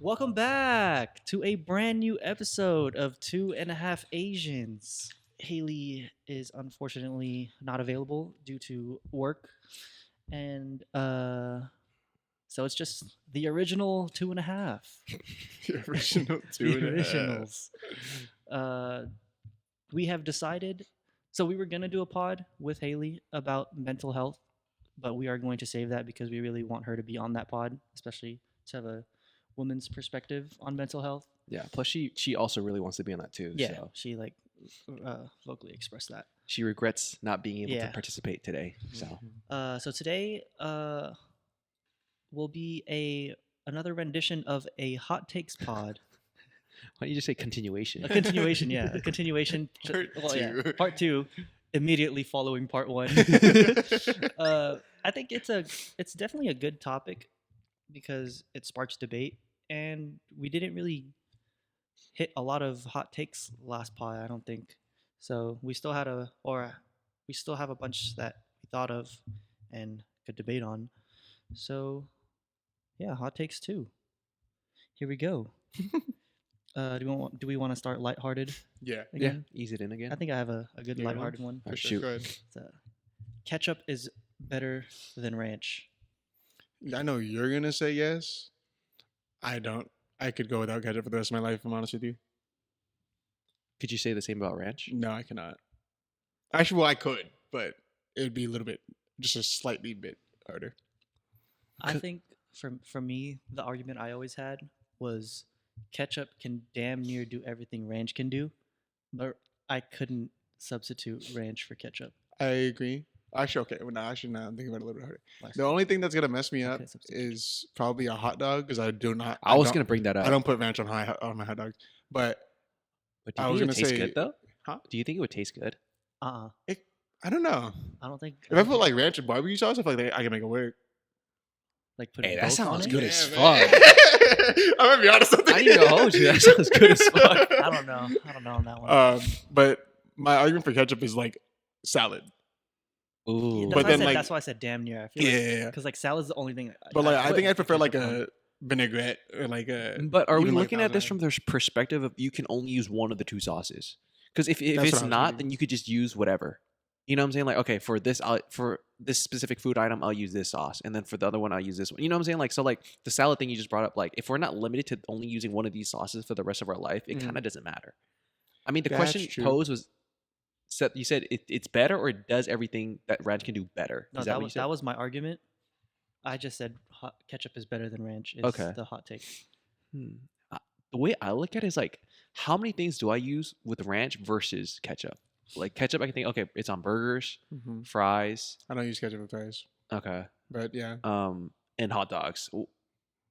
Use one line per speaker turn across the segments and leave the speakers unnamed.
Welcome back to a brand new episode of Two and a Half Asians. Haley is unfortunately not available due to work, and so it's just the original Two and a Half.
The original two
The
and a half.
originals. We have decided. So we were gonna do a pod with Haley about mental health, but we are going to save that because we really want her to be on that pod, especially to have a woman's perspective on mental health.
Yeah. Plus, she also really wants to be on that too.
Yeah,
So
she vocally expressed that.
she regrets not being able
Yeah.
to participate today. So
So today will be another rendition of a hot takes pod.
why don't you just say continuation?
A continuation, yeah, a continuation.
Part
Yeah,
two.
part two, immediately following part one. I think it's definitely a good topic because it sparks debate, and we didn't really hit a lot of hot takes last pod. I don't think so. We still have a bunch that we thought of and could debate on. So, yeah, hot takes too. Here we go. Do we want to start lighthearted
Yeah.
Yeah,
again?
ease it in again.
I think I have a good
You got one?
lighthearted one.
Alright,
For
shoot.
Go ahead.
It's, ketchup is better than ranch.
I know you're gonna say yes. I don't. I could go without ketchup for the rest of my life. If I'm honest with you.
Could you say the same about ranch?
No, I cannot. Actually, well, I could, but it would be a little bit, just a slightly bit harder.
I
Could-
think for me, the argument I always had was ketchup can damn near do everything ranch can do, but I couldn't substitute ranch for ketchup.
I agree. Actually, okay. Well, no, actually, now I'm thinking about it a little bit harder.
Like,
The only thing that's gonna mess me up
Okay, substitution.
is probably a hot dog because I do not.
I was
don't-
gonna bring that up.
I don't put ranch on my hot dogs, but
But do
I
you
was
think it would
gonna
taste
say-
good though?
Huh?
Do you think it would taste good?
I don't know.
I don't think.
If I put like ranch and barbecue sauce, I feel like I can make it work.
like putting
Hey, that
both
sounds
on
good
it?
as
man.
fuck.
I'm gonna be honest with you.
I didn't even hold you. That sounds good as fuck.
I don't know. I don't know on that one.
But my argument for ketchup is like salad.
Ooh.
that's,
but
why
then, like-
that's why I said damn near. I feel
Yeah.
because like salad's the only thing.
But like I
put
think I prefer like
ketchup on.
a vinaigrette or like a.
But are we
even, like,
looking at this
Thousand
from the perspective of you can only use one of the two sauces? Because if
That's
it's
what I was
not,
thinking.
then you could just use whatever. You know what I'm saying? Like, okay, for this specific food item, I'll use this sauce, and then for the other one, I'll use this one. You know what I'm saying? Like, so like the salad thing you just brought up, like if we're not limited to only using one of these sauces for the rest of our life, it
Mhm.
kind of doesn't matter. I mean, the
That's
question
true.
posed was, Seth, you said it's better or it does everything that ranch can do better.
No,
Is that what you said?
that was my argument. I just said ketchup is better than ranch. Is
Okay.
the hot take.
The way I look at it is like, how many things do I use with ranch versus ketchup? Like ketchup, I can think, okay, it's on burgers,
Mhm.
fries,
I don't use ketchup with fries,
okay,
but yeah.
and hot dogs.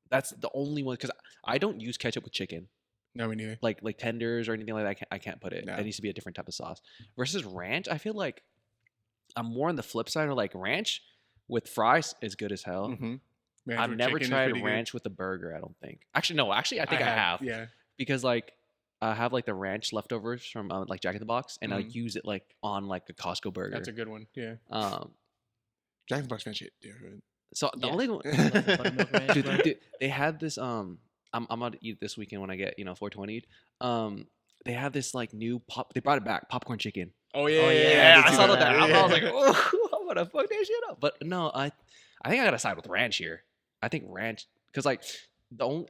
That's the only one because I don't use ketchup with chicken,
No, me neither.
like tenders or anything like that. I can't put it.
No.
That needs to be a different type of sauce. Versus ranch, I feel like I'm more on the flip side of like ranch with fries is good as hell.
Mhm. Ranch
I've
with
never
chicken is
tried
pretty good.
ranch with a burger. I don't think. Actually, no. Actually, I think I have.
Yeah.
Because like I have like the ranch leftovers from like Jack in the Box, and I'll
Mhm.
use it like on like a Costco burger.
That's a good one. Yeah. Jack in the Box ranch shit different.
So the
Yeah.
only one,
Like the buttermilk ranch,
dude,
bro.
they had this. I'm gonna eat it this weekend when I get 420'd. They have this like new pop. They brought it back, popcorn chicken.
Oh
yeah,
Yeah,
did
I
see
saw
that.
that. I was like,
Yeah.
oh, I'm gonna fuck that shit up. But no, I think I gotta side with ranch here. I think ranch because like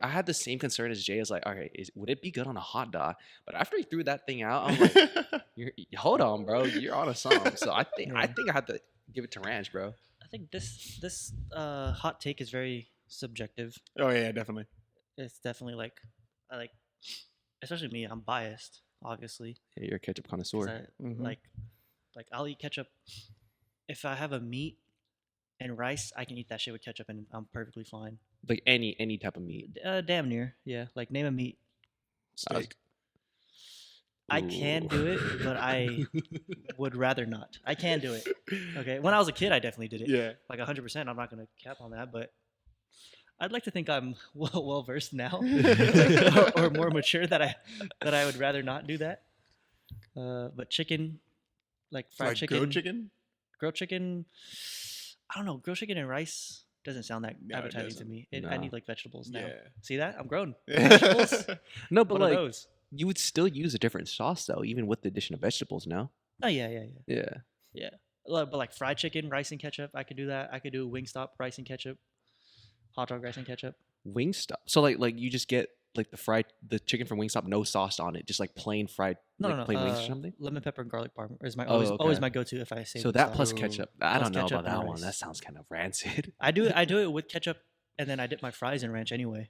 I had the same concern as Jay. Is like, okay, would it be good on a hot dog? But after he threw that thing out, I'm like, hold on, bro, you're on a song. So I think
Yeah.
I have to give it to ranch, bro.
I think this hot take is very subjective.
Oh yeah, definitely.
It's definitely like I like, especially me. I'm biased, obviously.
Yeah, you're a ketchup
'cause
connoisseur.
I,
Mhm.
like I'll eat ketchup if I have a meat and rice. I can eat that shit with ketchup and I'm perfectly fine.
Like any type of meat.
Damn near, yeah. Like name a meat.
Steak.
I can do it, but I would rather not. I can do it. Okay. When I was a kid, I definitely did it.
Yeah.
Like 100%. I'm not gonna cap on that, but I'd like to think I'm well versed now, like, or more mature that I would rather not do that. But chicken, like fried
Like
chicken,
grilled chicken.
grilled chicken. I don't know, grilled chicken and rice. doesn't sound that
No, it
appetizing to
doesn't.
me. I
No.
need like vegetables now.
Yeah.
See that? I'm grown.
Yeah.
Vegetables.
No, but
What are
like
those?
you would still use a different sauce though, even with the addition of vegetables. No.
Oh yeah.
Yeah.
But like fried chicken, rice and ketchup, I could do that. I could do Wingstop, rice and ketchup, hot dog, rice and ketchup.
Wingstop. So like you just get like the chicken from Wingstop, no sauce on it, just like plain fried,
No,
like
no, no.
plain wings or something.
Lemon pepper and garlic parm is my
Oh,
always
okay.
my go-to if I say.
So that
Wingstop.
plus
Ooh.
ketchup. I
Plus
don't know
ketchup
about
and
that one.
rice.
That sounds kind of rancid.
I do it with ketchup, and then I dip my fries in ranch anyway.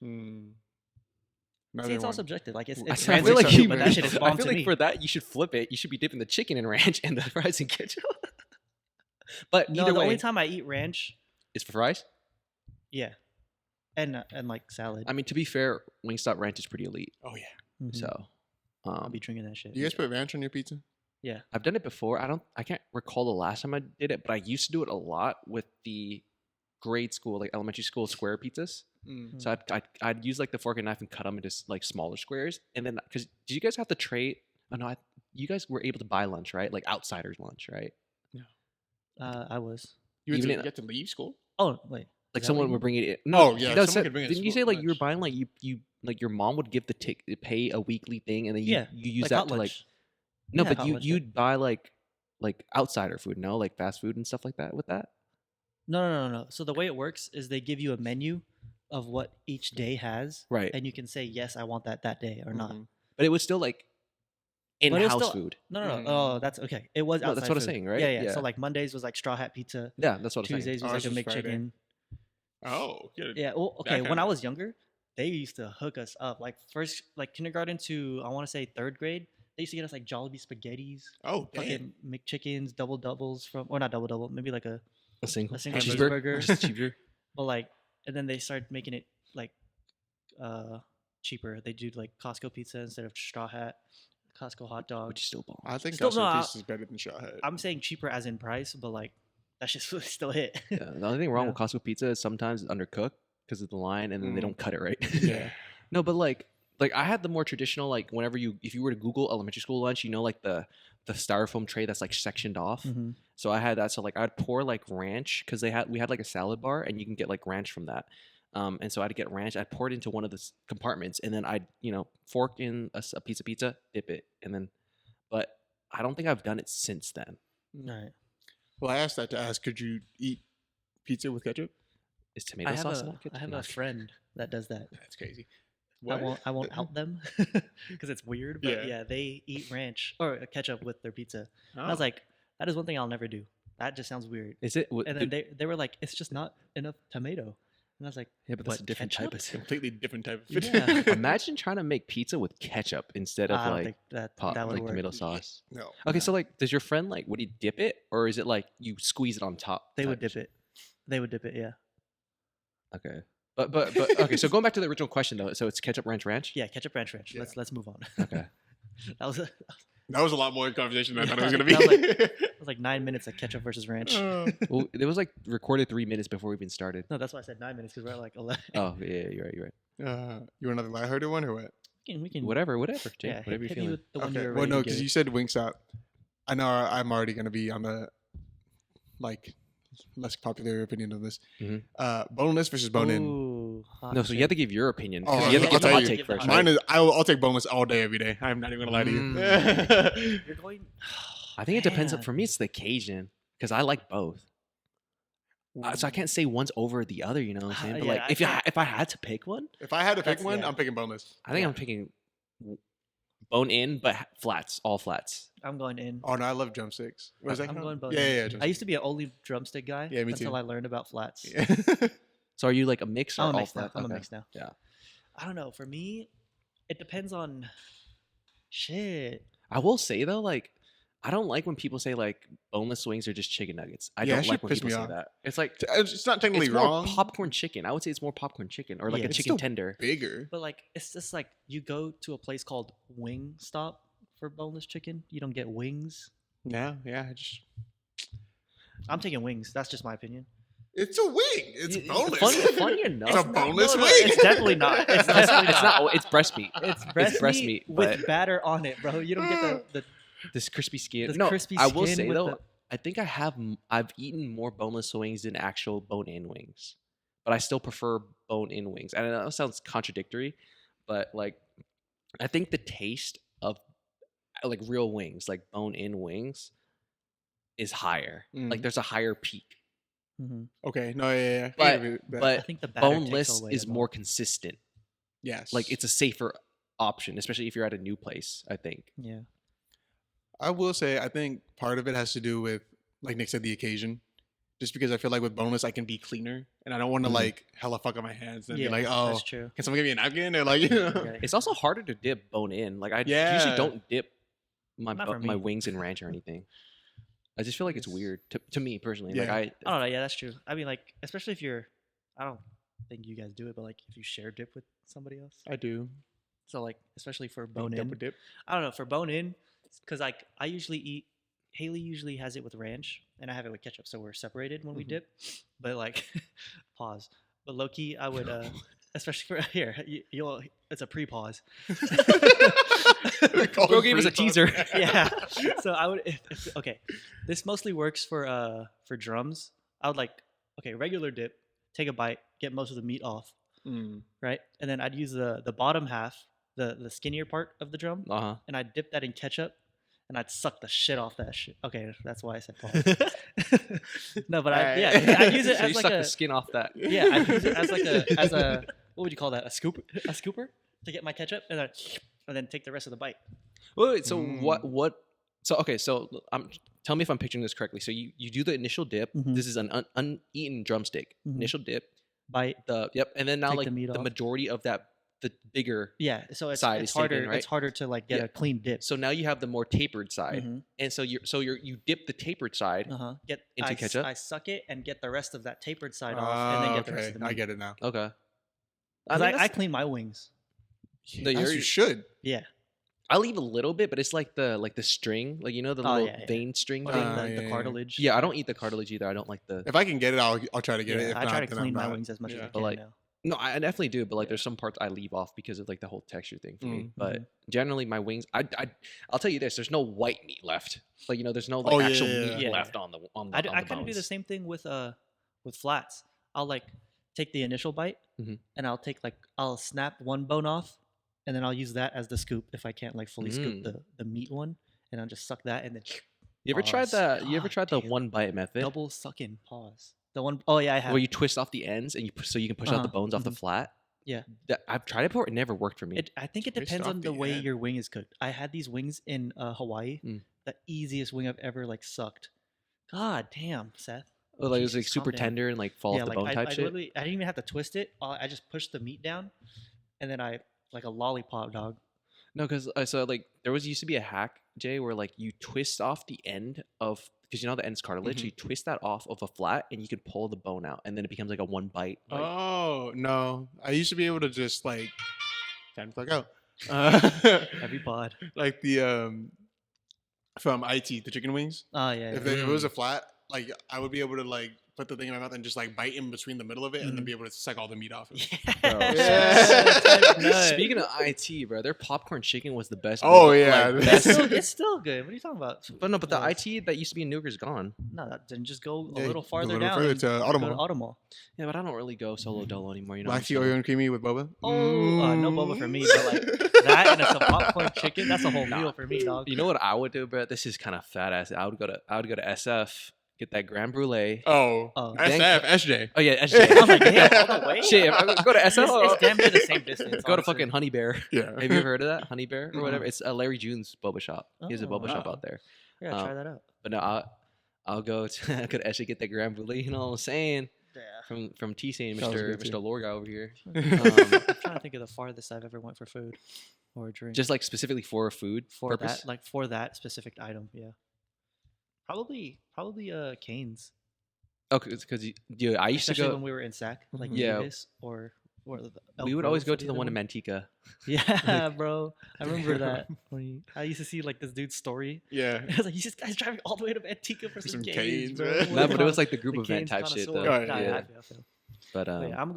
Mm.
See,
Another
it's all
one.
subjective. Like it's
I
rancid
feel like
too,
you,
but that shit is
I
bomb
feel
to
like
me.
for that you should flip it. You should be dipping the chicken in ranch and the fries in ketchup. But
No,
either
the
way,
only time I eat ranch,
it's for fries.
yeah, and like salad.
I mean, to be fair, Wingstop ranch is pretty elite.
Oh yeah.
Mhm.
So,
I'll be drinking that shit.
Do you guys put ranch on your pizza?
Yeah.
I've done it before. I can't recall the last time I did it, but I used to do it a lot with the grade school, like elementary school square pizzas.
Mm.
So I'd use like the fork and knife and cut them into like smaller squares, and then because did you guys have the tray? Oh no, you guys were able to buy lunch, right? Like outsiders lunch, right?
I was.
You
Even
had
in-
to get to leave school?
Oh wait.
Like
Is that
someone
what
would bring it in.
Oh, yeah,
no,
someone could bring it to
didn't you
school
say like you were
lunch.
buying like you like your mom would give the pay a weekly thing, and then you
Yeah,
you use
like
that
hot
to like
lunch.
no,
Yeah,
but
hot lunch, yeah.
you'd buy like outsider food, no, like fast food and stuff like that with that.
No. So the way it works is they give you a menu of what each day has,
Right.
and you can say yes, I want that day or not.
Mhm.
But it was still like
But it was
in-house
still-
food.
No.
Mhm.
Oh, that's okay. It was
No,
outside
that's what I'm
food.
saying, right?
Yeah.
Yeah.
So like Mondays was like Straw Hat Pizza.
Yeah, that's what I'm saying.
Tuesdays was
Ours
like a
was Friday.
McChicken.
Oh, good.
Yeah. Well, okay.
kinda-
When I was younger, they used to hook us up. Like kindergarten to I want to say third grade. They used to get us like Jollibee spaghettis,
Oh, damn.
fucking McChickens, double doubles from, or not double double, maybe like a
A single
cheeseburger.
Just cheeseburger.
But like, and then they started making it like cheaper. They do like Costco pizza instead of Straw Hat, Costco hot dog.
Which is still bomb.
I think
Still,
Costco
no,
pizza is better than Shot Head.
I'm saying cheaper as in price, but like that shit's still hit.
Yeah, the only thing wrong
Yeah.
with Costco pizza is sometimes it's undercooked because of the line, and then they
Mm.
don't cut it right.
Yeah.
No, but like I had the more traditional, like whenever if you were to Google elementary school lunch, you know, like the styrofoam tray that's like sectioned off.
Mhm.
So I had that. So like I'd pour like ranch because we had like a salad bar, and you can get like ranch from that. And so I'd get ranch. I'd pour it into one of the compartments, and then I'd fork in a piece of pizza, dip it, and then. But I don't think I've done it since then.
Right.
Well, I asked that to ask, could you eat pizza with ketchup?
Is tomato
I have
sauce?
a
enough?
I have
No,
a
I'm kidding.
friend that does that.
That's crazy.
I won't out them because it's weird. But
Yeah.
yeah, they eat ranch or ketchup with their pizza. And I
Oh.
was like, that is one thing I'll never do. That just sounds weird.
Is it?
And then they were like, it's just not enough tomato. And I was like,
yeah, but that's a different type of.
completely different type of
Yeah.
Imagine trying to make pizza with ketchup instead of
I don't
like
think that
pot,
that would
like
work.
tomato sauce.
No.
Okay, so like, does your friend like would he dip it, or is it like you squeeze it on top?
They
type
would dip
shit?
it. They would dip it. Yeah.
Okay, but okay. So going back to the original question though, so it's ketchup ranch.
Yeah. Ketchup ranch ranch.
Yeah.
Let's move on.
Okay.
that was
That was a lot more conversation than I thought it was
Yeah,
going to
that
be.
was like 9 minutes of ketchup versus ranch.
Well, it was like recorded 3 minutes before we even started.
No, that's why I said 9 minutes because we're at like 11.
Oh yeah, you're right. You're right.
You want another lighthearted one or what?
We can
Whatever, Jake.
yeah,
whatever you're
hit me
feeling.
with the one
Okay.
you're
Well,
ready
no,
to
because
give.
you said Wingstop. I know I'm already going to be on the less popular opinion of this.
Mhm.
Boneless versus bone-in.
Ooh, hot
No, so you
shit.
have to give your opinion. 'cause
Oh,
you have to
I'll
give the
tell
hot
you.
take
Give the
first.
hot
Right?
Mine is I'll take boneless all day every day. I'm not even going to lie to you.
You're going.
I think it depends.
Man.
For me, it's the occasion because I like both. So I can't say one's over the other. You know what I'm saying? But
Yeah,
like,
I can't-
if I had to pick one,
If I had to pick
That's-
one,
yeah.
I'm picking boneless.
I think
Yeah.
I'm picking bone in, but flats, all flats.
I'm going in.
Oh no, I love drumsticks. What is that
I'm
called?
going bone.
Yeah,
in.
yeah, yeah.
I
drumsticks.
used to be an only drumstick guy.
Yeah, me
until
too.
I learned about flats.
Yeah.
So are you like a mix or
I'm a
all
mix now.
flat?
I'm a
Okay.
mix now.
Yeah.
I don't know. For me, it depends on. Shit.
I will say though, like, I don't like when people say like boneless wings are just chicken nuggets. I
Yeah,
don't
that
like
shit
when
pissed
people
me
say
off.
that. It's like
It's not technically
it's more
wrong.
popcorn chicken. I would say it's more popcorn chicken or like
Yeah.
a
It's
chicken
still
tender.
Bigger.
But like, it's just like you go to a place called Wingstop for boneless chicken. You don't get wings.
Yeah, yeah.
I'm taking wings. That's just my opinion.
It's a wing. It's boneless.
Funny enough,
It's a boneless
no,
wing.
it's definitely not. It's definitely
it's not. It's breast meat.
It's breast,
breast
meat,
meat,
with
but-
batter on it, bro. You don't get the
This crispy skin.
This
No,
crispy
I will
skin
say
with
though,
the-
I think I've eaten more boneless wings than actual bone-in wings, but I still prefer bone-in wings. And I know it sounds contradictory, but like I think the taste of like real wings, like bone-in wings, is higher. Like
Mm.
there's a higher peak.
Mhm.
Okay. No. Yeah. I
But
agree with that.
but
I think the batter takes
boneless
away
is
a lot.
more consistent.
yes.
Like it's a safer option, especially if you're at a new place. I think.
Yeah.
I will say I think part of it has to do with, like Nick said, the occasion. Just because I feel like with boneless I can be cleaner, and I don't want to
Mhm.
like hella fuck up my hands and
Yeah,
be like, oh,
that's true.
can someone give me a napkin? Or like, you know.
Yeah.
It's also harder to dip bone in. Like I
Yeah.
usually don't dip my
Not for
my
me.
wings in ranch or anything. I just feel like it's
Yes.
weird to me personally. Like
Yeah.
I don't know. Yeah, that's true. I mean, like, especially if you're, I don't think you guys do it, but like if you share dip with somebody else.
I do.
So like, especially for
Like
bone
double
in,
dip.
I don't know, for bone in, because like I usually eat. Haley usually has it with ranch, and I have it with ketchup, so we're separated when we
Mhm.
dip. But like, pause. But low key, I would, especially for here, you'll. It's a pre-pause.
Bro gave us a teaser.
Yeah. So I would. Okay, this mostly works for drums. I would like regular dip, take a bite, get most of the meat off,
Mm.
right, and then I'd use the bottom half, the skinnier part of the drum,
Uh huh.
and I'd dip that in ketchup, and I'd suck the shit off that shit. Okay, that's why I said pause. No, but I use it
So
as
you
like
suck
a
the skin off that.
yeah, I use it as a what would you call that? A scooper to get my ketchup, and then take the rest of the bite.
Wait, so
Mm.
what? So okay, so tell me if I'm picturing this correctly. So you do the initial dip.
Mhm.
This is an uneaten drumstick.
Mhm.
Initial dip.
Bite.
And then now
Take
like
the meat off.
majority of the bigger.
Yeah, so it's
Side
it's
is taken,
harder.
right?
It's harder to like get
Yeah.
a clean dip.
So now you have the more tapered side,
Mhm.
and so you dip the tapered side.
Uh-huh.
Into ketchup?
I suck it and get the rest of that tapered side off, and then get the rest
okay.
of the meat.
I get it now.
Okay.
'Cause
mean,
I
that's-
clean my wings.
No,
As
you're-
you should.
Yeah.
I leave a little bit, but it's like the string, like the
Oh,
little
yeah, yeah.
vein string
Or
thing.
the
yeah.
cartilage.
Yeah, I don't eat the cartilage either. I don't like the.
If I can get it, I'll try to get it.
Yeah,
If
I
not,
try to
then
clean
I'm
my
not.
wings as much as I
Yeah.
can
like,
now.
No, I definitely do, but like
Yeah.
there's some parts I leave off because of like the whole texture thing for me.
Mm.
But generally, my wings, I'll tell you this: there's no white meat left. Like there's no like
Oh, yeah,
actual
yeah,
meat
yeah.
left on the on the.
I
on the
kind of do the
bones.
same thing with flats. I'll like take the initial bite,
Mhm.
and I'll snap one bone off, and then I'll use that as the scoop if I can't like fully scoop
Mm.
the meat one, and I'll just suck that and then
You ever tried
Pause.
that? You ever
God
tried the
damn.
one bite method?
double sucking pause. The one oh yeah, I have.
Where you twist off the ends and so you can push out the
Uh-huh,
bones off the
mhm.
flat.
Yeah.
I've tried it before. It never worked for me.
I think it
Twist
depends
off
on the
the
way
end.
your wing is cooked. I had these wings in Hawaii.
Mm.
The easiest wing I've ever like sucked. God damn, Seth.
Like it was like
Jesus, calm
super
down.
tender and like fall
Yeah,
off the
like
bone type
I
shit.
literally I didn't even have to twist it. I just pushed the meat down, and then I like a lollipop dog.
No, because so like there used to be a hack, Jay, where like you twist off the end of because the end's cartilage.
Mhm.
You twist that off of a flat and you can pull the bone out, and then it becomes like a one bite. Like,
Oh no! I used to be able to just like time to fuck out. Uh,
Every pod.
like the from IT, the chicken wings.
Oh yeah.
If
yeah.
it was a flat, like I would be able to like put the thing in my mouth and just like bite in between the middle of it, and then
Mhm.
be able to suck all the meat off.
Yeah. Type nut.
Speaking of IT, bro, their popcorn chicken was the best.
Oh,
meal.
yeah.
Like,
it's,
best.
it's still good. What are you talking about?
But no, but the
Yeah.
IT that used to be in Newark is gone.
No, then just go
Yeah,
a little
go
farther
a little
down.
further
and
to
go
Automall.
Automall.
Yeah, but I don't really go solo dolo anymore. You know.
Black tea, Oreo, and creamy with boba.
Oh, no boba for me, but like that and some popcorn chicken. That's a whole meal for me, dog.
You know what I would do, bro? This is kind of fat ass. I would go to SF, get that Grand Brulee.
Oh,
Oh.
SF, SJ.
Oh yeah,
I was like, damn, all the way.
Shit, I go to SF.
It's damn near the same distance.
Go to
honestly.
fucking Honey Bear.
Yeah.
Have you ever heard of that? Honey Bear or whatever?
Mm-mm.
It's Larry June's boba shop. He has a
Oh,
boba shop
wow.
out there.
Yeah, try that out.
But no, I'll go to I could actually get that Grand Brulee. You know what I'm saying?
Yeah.
From T Scene,
Sounds
Mr.
good, too.
Mr. Lore guy over here.
I'm trying to think of the farthest I've ever went for food or a drink.
Just like specifically for food
for
purpose.
that, like for that specific item. Yeah. Probably Canes.
Oh, because I used to
Especially
go.
when we were in SAC, like
Yeah.
Davis or the
We
Elk
would always
Grove
go
or
to the
other
one in Manteca.
Yeah, bro. I remember that. I used to see like this dude's story.
Yeah.
I was like, "You guys driving all the way to Manteca for some
some
canes,
canes,
bro."
man.
No, but it was like the
The
group event
Canes
type shit though.
connoisseur.
Right,
Nah,
yeah.
I feel.
But
But yeah, I'm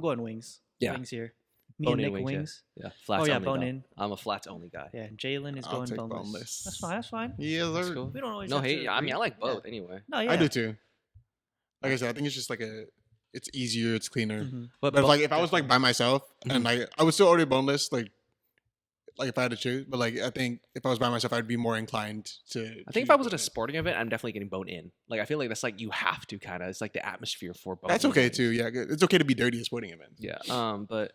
going wings.
Yeah.
Wings here. Me
Bone
and
in
Nick
wings.
wings.
Yeah, flats
Oh yeah,
only.
bone
though.
in.
I'm a flats only guy.
Yeah, Jalen is
I'll
going
take
boneless.
boneless.
That's fine. That's fine.
Yeah,
That's
sir.
cool.
We don't always
No
have
hate.
to
I mean, I
agree.
like
Yeah.
both anyway.
No, yeah.
I do too. Like I said, I think it's just like it's easier, it's cleaner.
Mhm.
But,
But if I was like by myself and I would still order boneless, like if I had to choose. But like I think if I was by myself, I'd be more inclined to.
I think if
choose
I was at a
boneless.
sporting event, I'm definitely getting bone in. Like I feel like that's like you have to kind of. It's like the atmosphere for bone.
That's
in
okay
wings.
too. Yeah, it's okay to be dirty at sporting events.
Yeah. But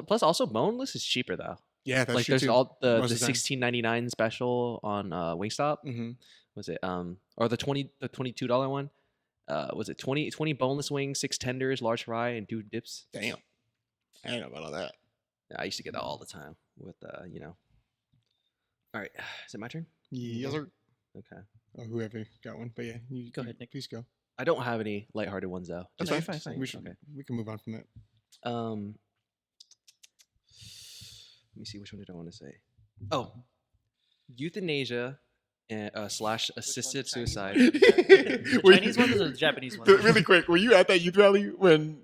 plus also boneless is cheaper though.
Yeah, that's
Like
true
there's
too.
all the
Most of the time.
$16.99 special on Wingstop.
Mm-hmm.
Was it or the $22 one? Was it 20 boneless wings, 6 tenders, large fry, and 2 dips?
Damn, I don't know about all that.
Yeah, I used to get that all the time with you know. All right, is it my turn?
Yes, sir.
Okay.
Or whoever got one, but yeah,
Go ahead, Nick.
Please go.
I don't have any lighthearted ones though.
That's
No,
fine.
you're fine, fine.
We should.
Okay.
We can move on from that.
Let me see, which one did I want to say? Oh, euthanasia and slash assisted suicide.
The
Were
Chinese
you-
one or the Japanese one?
Really quick, were you at that youth rally when?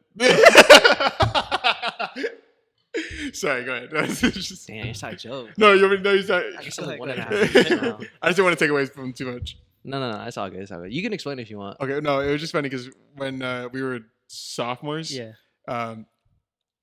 Sorry, go ahead. That's just-
Damn, inside joke.
No, you already know you're sorry.
I guess
Go
I'm
ahead,
1.5
go
minutes
ahead.
now.
I just didn't want to take away from too much.
No, it's all good. It's all good. You can explain if you want.
Okay, no, it was just funny because when we were sophomores,
Yeah.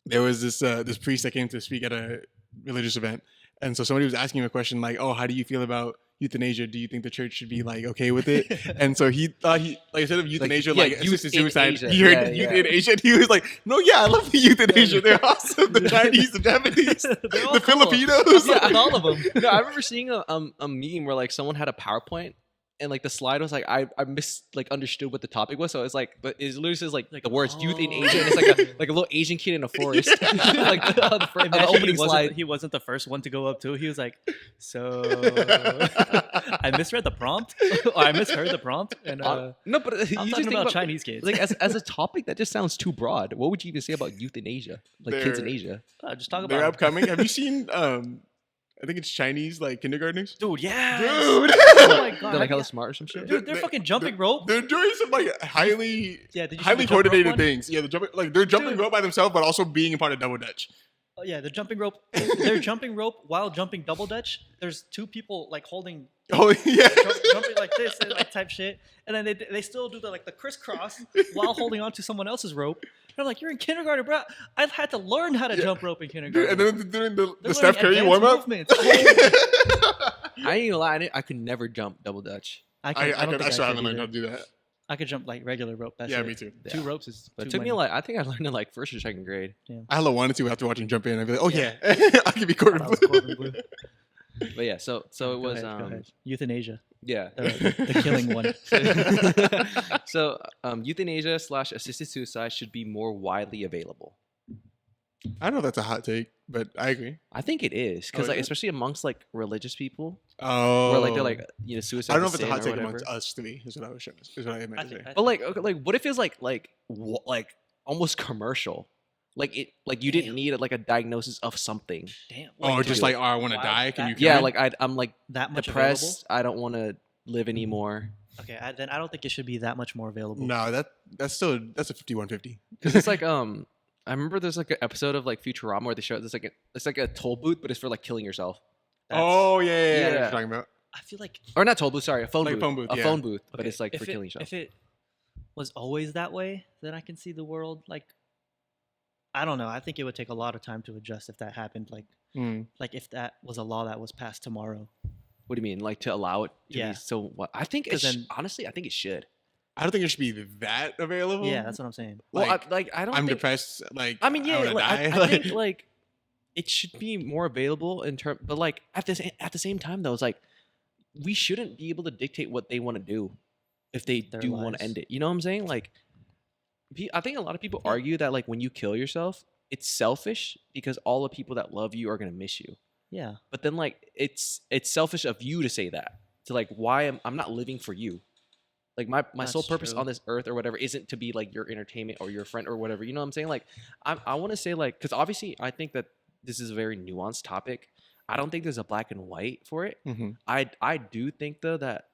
there was this priest that came to speak at a religious event, and so somebody was asking him a question like, "Oh, how do you feel about euthanasia? Do you think the church should be like okay with it?" And so he thought instead of euthanasia
yeah,
like
youth
assisted
in
suicide,
Asia.
he heard
Yeah,
youth
yeah.
in Asia, and he was like, "No, yeah, I love the euthanasia. They're awesome. The Chinese, the Japanese,
They're all
the
cool.
Filipinos."
Yeah, with all of them.
No, I remember seeing a meme where like someone had a PowerPoint and like the slide was like I understood what the topic was, so it's like but it literally says like the words youth in
Oh.
Asia and it's like a little Asian kid in a forest. Like the
Imagine
opening slide.
he wasn't the first one to go up too. He was like, "So I misread the prompt, or I misheard the prompt." And
No, but you
I'm
just
talking
think
about
about
Chinese kids.
like as a topic that just sounds too broad. What would you even say about youth in Asia, like kids in
They're-
Asia?
Just talk
They're
about
upcoming. Have you seen? I think it's Chinese like kindergartners.
dude. Yeah,
Dude,
Oh my god,
They're like hella smart or some shit.
dude, they're fucking jumping rope.
they're doing some like highly
Yeah, did you see
highly
the jump rope
coordinated
one?
things. Yeah, they're jumping
Dude.
rope by themselves, but also being a part of double dutch.
Oh, yeah, the jumping rope. They're jumping rope while jumping double dutch. There's 2 people like holding
Oh yeah,
jumping like this and like type shit, and then they still do the crisscross while holding on to someone else's rope. And I'm like, you're in kindergarten, bro. I've had to learn how to jump rope in kindergarten.
and then they're doing the
They're
Steph Curry
learning
warm up.
advanced movements.
I ain't gonna lie, I could never jump double dutch.
I
I still haven't learned how to do that.
I could jump like regular rope. That's
Yeah,
it.
me too.
2
Yeah.
ropes is
But it
too
took me
many.
like I think I learned in like 1st or 2nd grade.
I hella wanted to after watching Jump In. I'd be like, oh yeah,
Yeah.
I could be Corbin
That was
Blue.
Corbin Blue.
But yeah, so it
Go
was
ahead, go ahead. Euthanasia,
yeah.
the killing one.
So euthanasia slash assisted suicide should be more widely available.
I don't know if that's a hot take, but I agree.
I think it is because
Oh,
like
is it?
especially amongst like religious people
Oh,
where like they're like suicide.
I don't know if it's a
sin
hot
or
take
whatever.
amongst us three. Is what I was trying to, is what I meant
I
to
think-
say.
But like okay, like what if it's like almost commercial? Like it like you didn't
Damn.
need like a diagnosis of something.
Damn.
Oh,
wait,
just
wait,
like, oh, I want to
Wow,
die. Can
that-
you? Kill
Yeah,
me?
like I'm like
that much
depressed. I don't want to live anymore.
available? Okay, then I don't think it should be that much more available.
no, that's still that's a 51-50.
Because it's like I remember there's like an episode of like Futurama where they show it's like a toll booth, but it's for like killing yourself.
That's-
Oh yeah,
Yeah.
what you're talking about.
I feel like
Or not toll booth, sorry, a phone
Like a
booth.
phone booth,
A
yeah.
phone booth, but
okay,
it's like
if
for killing yourself.
If it was always that way, then I can see the world like. I don't know. I think it would take a lot of time to adjust if that happened. Like if that was a law that was passed tomorrow.
What do you mean? Like to allow it to
Yeah.
be so what I think
'Cause
it's
then-
honestly I think it should.
I don't think it should be that available.
Yeah, that's what I'm saying.
Well,
Like,
I don't
I'm
think,
depressed. Like
I mean, yeah,
wanna
like,
die.
I think like it should be more available in term, but like at the same time though, it's like we shouldn't be able to dictate what they want to do if they
Their
do want
lives.
to end it. You know what I'm saying? Like, I think a lot of people argue that like when you kill yourself, it's selfish because all the people that love you are gonna miss you.
Yeah.
But then like it's selfish of you to say that to like why I'm not living for you. Like my sole
That's
purpose
true.
on this earth or whatever isn't to be like your entertainment or your friend or whatever. You know what I'm saying? Like I want to say like because obviously I think that this is a very nuanced topic. I don't think there's a black and white for it.
Mhm.
I do think though that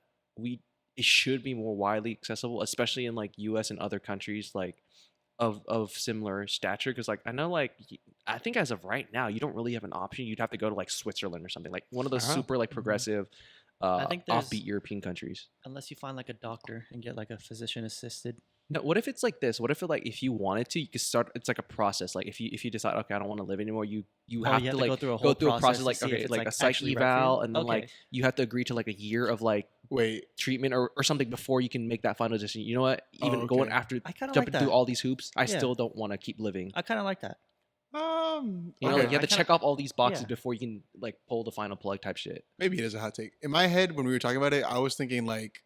it should be more widely accessible, especially in like U.S. and other countries like of similar stature, because like I know like I think as of right now you don't really have an option. You'd have to go to like Switzerland or something, like one of those super like progressive
I think there's
offbeat European countries.
unless you find like a doctor and get like a physician assisted.
No, what if it's like this? What if it like if you wanted to, you could start. It's like a process. Like if you decide, okay, I don't want to live anymore, you have to like
go through a
go
whole
through a process
to
like
see if
okay,
it's,
like a psych
actually right for you.
eval, and then
Okay.
like you have to agree to like a year of like
Wait,
treatment or something before you can make that final decision. You know what? Even going
okay.
after
I kind of like
jumping
that.
through all these hoops, I
Yeah.
still don't want to keep living.
I kind of like that.
You know,
Okay.
like you have
I
to
kinda-
check off all these boxes
yeah.
before you can like pull the final plug type shit.
maybe it is a hot take. In my head, when we were talking about it, I was thinking like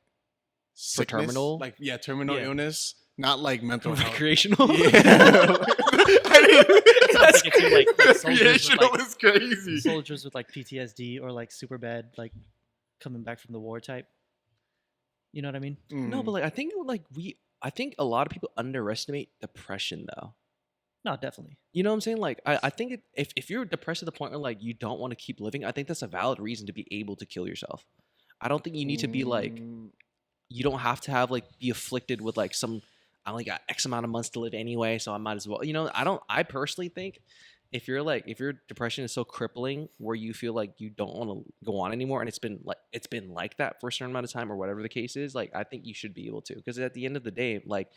sickness,
terminal?
like terminal
Yeah.
illness, not like mental health.
Recreational.
Yeah, I didn't-
That's like, soldiers with,
recreational
like-
is crazy.
Soldiers with like PTSD or like super bad like coming back from the war type. You know what I mean?
No, but like I think a lot of people underestimate depression though.
No, definitely.
You know what I'm saying? Like I think if you're depressed to the point where like you don't want to keep living, I think that's a valid reason to be able to kill yourself. I don't think you need to be like you don't have to have like be afflicted with like some I only got X amount of months to live anyway, so I might as well. You know, I personally think if your depression is so crippling where you feel like you don't want to go on anymore, and it's been like that for a certain amount of time or whatever the case is, like I think you should be able to, because at the end of the day, like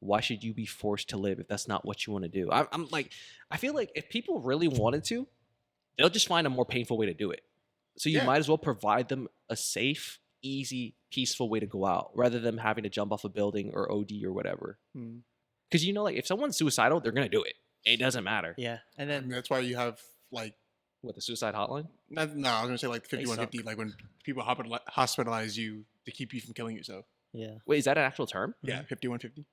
why should you be forced to live if that's not what you want to do? I'm like I feel like if people really wanted to, they'll just find a more painful way to do it. So you
Yeah.
might as well provide them a safe, easy, peaceful way to go out rather than having to jump off a building or OD or whatever.
Hmm.
Because you know, like if someone's suicidal, they're gonna do it. It doesn't matter.
Yeah. And
I mean,
then
that's why you have like
What, the suicide hotline?
no, I was gonna say like
They
5150, like when people hospitalize you to keep you from killing yourself.
yeah.
Wait, is that an actual term?
Yeah, 5150.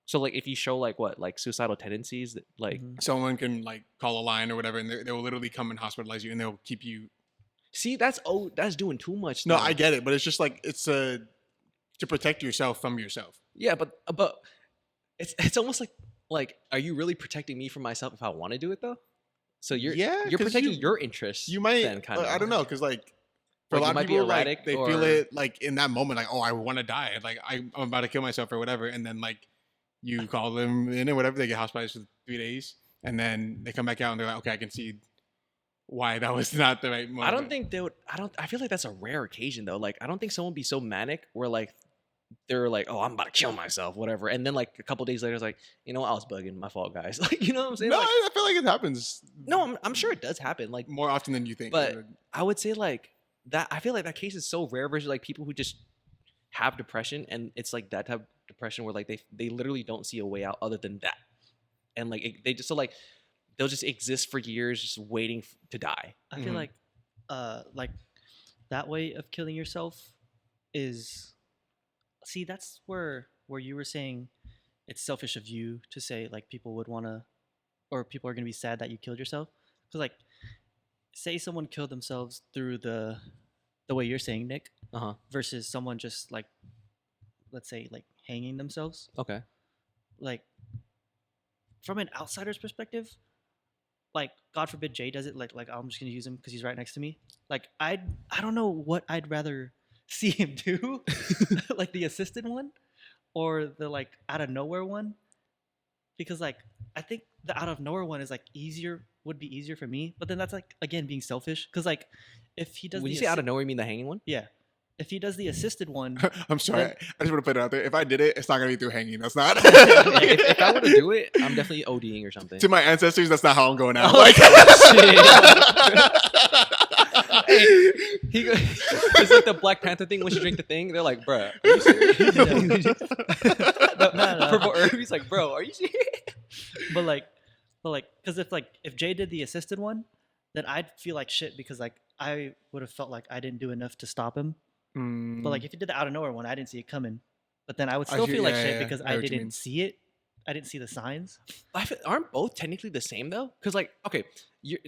So like if you show like what, like suicidal tendencies, that like
Mhm.
Someone can like call a line or whatever, and they will literally come and hospitalize you, and they'll keep you.
see that's doing too much.
No,
though.
I get it, but it's just like it's to protect yourself from yourself.
Yeah, but it's almost like are you really protecting me from myself if I want to do it though? So you're
Yeah,
you're
'cause
protecting
you-
your interests.
You might,
then, kind of.
I don't know, because like for
Like, you
a lot
might
of
be
people,
erratic
like they feel
or-
it like in that moment, like oh, I want to die, like I'm about to kill myself or whatever, and then like you call them in or whatever, they get hospitalized for 3 days, and then they come back out and they're like, okay, I can see why that was not the right moment.
I don't think they would. I feel like that's a rare occasion though. Like I don't think someone would be so manic where like they're like, oh, I'm about to kill myself, whatever. And then like a couple days later, it's like, you know what, I was bugging. My fault, guys. Like, you know what I'm saying?
No,
Like,
I feel like it happens.
no, I'm sure it does happen. Like,
more often than you think.
but I would say like that. I feel like that case is so rare versus like people who just have depression, and it's like that type of depression where like they literally don't see a way out other than that, and like they just so like they'll just exist for years just waiting to die.
I feel
Mhm.
like that way of killing yourself is see that's where you were saying it's selfish of you to say like people would want to or people are going to be sad that you killed yourself, because like say someone killed themselves through the way you're saying, Nick,
Uh-huh.
versus someone just like let's say like hanging themselves,
Okay.
like from an outsider's perspective, like God forbid Jay does it, like I'm just gonna use him because he's right next to me. Like I don't know what I'd rather see him do, like the assisted one or the like out of nowhere one, because like I think the out of nowhere one is like would be easier for me, but then that's like again being selfish, because like if he does
When
the
you say out of nowhere, you mean the hanging one?
yeah, if he does the assisted one,
I'm sorry.
Then-
I just want to put it out there. If I did it, it's not gonna be through hanging. That's not.
Like, if I were to do it, I'm definitely ODing or something.
To my ancestors, that's not how I'm going out.
Oh,
Like,
Hey, it's like the Black Panther thing. Once you drink the thing, they're like, "Bruh, are you serious?"
No.
Purple Herb, he's like, "Bro, are you serious?"
but like because if Jay did the assisted one, then I'd feel like shit because like I would have felt like I didn't do enough to stop him. But like if you did the out of nowhere one, I didn't see it coming. But then I would
I
still
see-
feel like
yeah,
shit
yeah,
because
I know
I
what you mean.
didn't see it. I didn't see the signs.
Aren't both technically the same though? Because like, okay,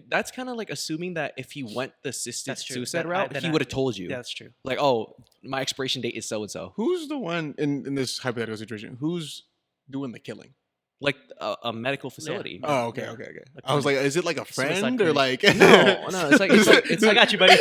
that's kind of like assuming that if he went the assisted
That's true.
suicide
Then
route,
then
he would have told you.
Yeah, that's true.
Like, oh, my expiration date is so and so.
who's the one in this hypothetical situation? Who's doing the killing?
Like a medical facility.
Oh, okay,
Yeah.
okay, okay.
A
I was like,
clinic.
is it like a
Suicide
friend or
clinic.
like?
No, it's like it's
I got you, buddy.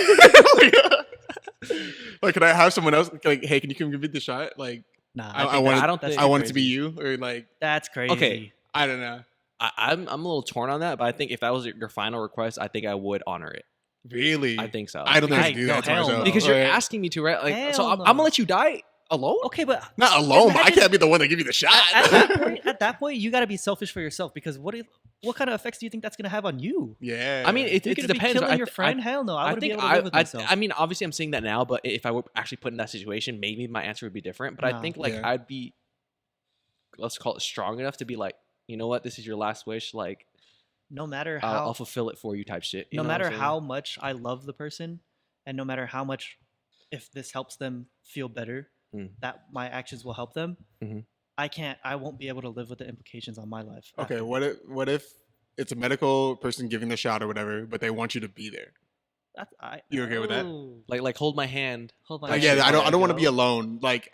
Like, can I have someone else? Like, hey, can you come give me the shot? Like,
Nah,
I
think
want
that's-
I don't
that's
think-
I
too
want it to be
crazy.
you, or like
That's crazy.
I don't know.
I'm a little torn on that, but I think if that was your final request, I think I would honor it.
Really,
I think so.
I don't think I
I-
should do
no,
that to
hell
myself
no.
Because you're
Right.
asking me to, right? Like, so
Hell
I'm
no.
gonna let you die alone.
Okay, but
Not alone. But I
Imagine-
can't be the one that give you the shot.
at that point, you got to be selfish for yourself because what kind of effects do you think that's gonna have on you?
yeah.
I mean, it
You're gonna be
depends.
killing
I
your
th-
friend? Hell no, I wouldn't be able to live with myself.
I mean, obviously, I'm saying that now, but if I were actually put in that situation, maybe my answer would be different. But I
Nah.
think like
Yeah.
I'd be, let's call it strong enough to be like, you know what, this is your last wish. Like,
no matter
I'll
how
fulfill it for you, type shit. You
no
know what I'm
matter
saying?
how much I love the person, and no matter how much, if this helps them feel better,
Mm.
that my actions will help them.
Mhm.
I won't be able to live with the implications on my life.
okay.
after.
What if it's a medical person giving the shot or whatever, but they want you to be there? You okay with that?
Oh.
like hold my hand.
Hold my
Like,
hand
yeah, I
while
don't want to
go.
be alone. Like,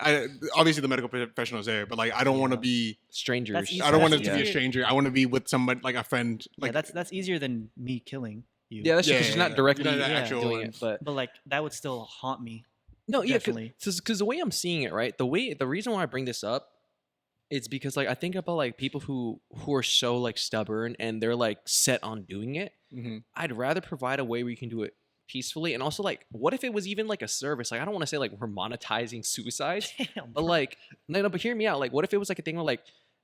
obviously the medical professional is there, but like, I don't want to
Yeah.
be.
Strangers.
easy.
I don't want it
That's
to be a
easier.
stranger. I want to be with somebody, like a friend.
Yeah,
Like,
that's easier than me killing you.
Yeah, that's
Yeah,
because
yeah,
you're not
yeah.
directly
You're not
the
actual
doing
one.
it, but
but like that would still haunt me.
no, yeah,
Definitely.
because the way I'm seeing it, right? The reason why I bring this up, it's because like I think about like people who are so like stubborn and they're like set on doing it.
mhm.
I'd rather provide a way where you can do it peacefully, and also like, what if it was even like a service? Like, I don't want to say like we're monetizing suicide,
Damn,
but
bro.
like, no, but hear me out. Like, what if it was like a thing where like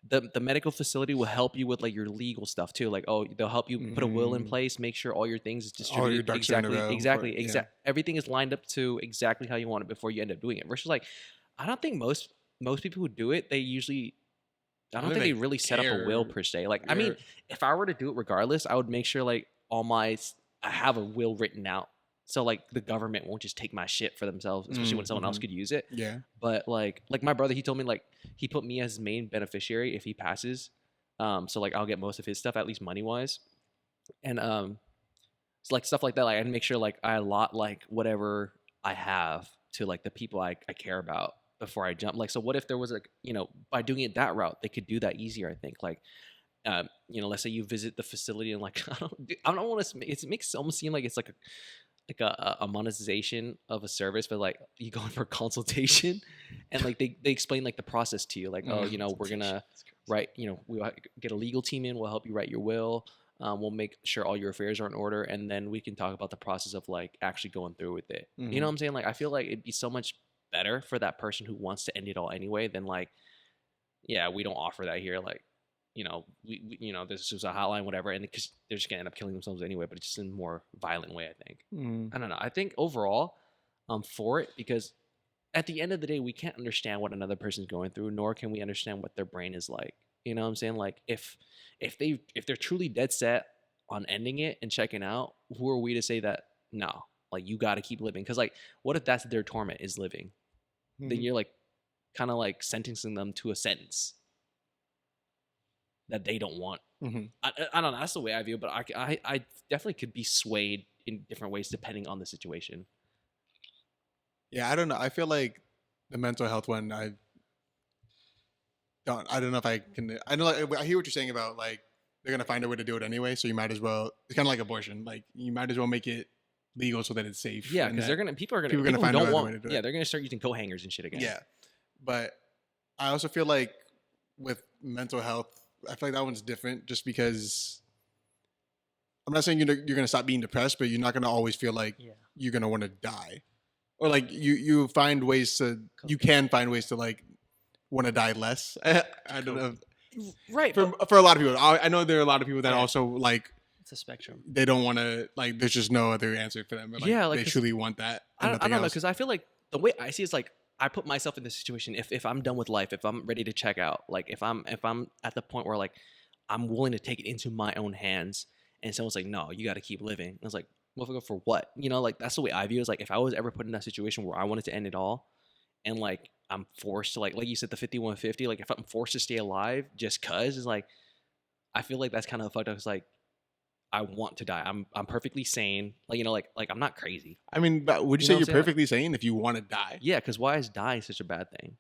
the medical facility will help you with like your legal stuff too. Like, oh, they'll help you put a will in
Mm.
place, make sure all your things is
All
distributed
your ducks are in a
exactly,
row
exactly,
before- yeah.
exact. Everything is lined up to exactly how you want it before you end up doing it. Versus like, I don't think most people who do it, they usually. I don't think they really set up a will
care.
per se. Like, I mean, if I were to do it regardless, I would make sure like I have a will written out. So like the government won't just take my shit for themselves, especially when someone else
Mhm.
could use it.
Yeah.
But like my brother, he told me like he put me as his main beneficiary if he passes. So like I'll get most of his stuff, at least money wise. And so like stuff like that, like I'd make sure like I allot like whatever I have to like the people I care about before I jump. Like, so what if there was like, you know, by doing it that route, they could do that easier, I think. Like, you know, let's say you visit the facility and like I don't want to. It makes it almost seem like it's like a monetization of a service, but like you go in for a consultation, and like they explain like the process to you, like, oh, you know, we're gonna write, you know, we'll get a legal team in, we'll help you write your will. We'll make sure all your affairs are in order, and then we can talk about the process of like actually going through with it. You know what I'm saying? Like, I feel like it'd be so much better for that person who wants to end it all anyway than like, yeah, we don't offer that here. Like, you know, we you know, this is a hotline, whatever, and because they're just gonna end up killing themselves anyway, but it's just in a more violent way, I think.
Mm.
I don't know. I think overall, I'm for it because at the end of the day, we can't understand what another person's going through, nor can we understand what their brain is like. You know what I'm saying? Like, if they're truly dead set on ending it and checking out, who are we to say that no? Like, you got to keep living. Because like, what if that's their torment is living? Then
Mhm.
you're like, kind of like sentencing them to a sentence that they don't want.
Mhm.
I don't know. That's the way I view it, but I definitely could be swayed in different ways depending on the situation.
Yeah, I don't know. I feel like the mental health one. I don't know if I can. I know. Like, I hear what you're saying about like they're gonna find a way to do it anyway. So you might as well. It's kind of like abortion. Like you might as well make it legal so that it's safe.
Yeah,
and
because
that-
people are gonna
people are gonna
who
find
don't
another
want.
way to do it.
Yeah, they're gonna start using coat hangers and shit again.
Yeah, but I also feel like with mental health, I feel like that one's different. Just because I'm not saying you're gonna stop being depressed, but you're not gonna always feel like
Yeah.
you're gonna want to die, or like you find ways to you can find ways to like want to die less. I don't know.
Right.
For a lot of people, I know there are a lot of people that
Yeah.
also like
It's a spectrum.
they don't want to like. There's just no other answer for them. Or, like,
Yeah, like,
they
'cause
truly want that.
I
And
don't
nothing
know,
else.
because I feel like the way I see it's like I put myself in this situation. If I'm done with life, if I'm ready to check out, like if I'm at the point where like I'm willing to take it into my own hands, and someone's like, no, you got to keep living. I was like, motherfucker, for what? You know, like that's the way I view it. Is like if I was ever put in that situation where I wanted to end it all, and like I'm forced to like you said, the 5150. Like if I'm forced to stay alive just cause, is like I feel like that's kind of fucked up. It's like I want to die. I'm perfectly sane. Like, you know, like I'm not crazy.
I mean, but would you
You
say
know what
you're
I'm saying?
perfectly sane if you want to die?
Yeah, because why is dying such a bad thing?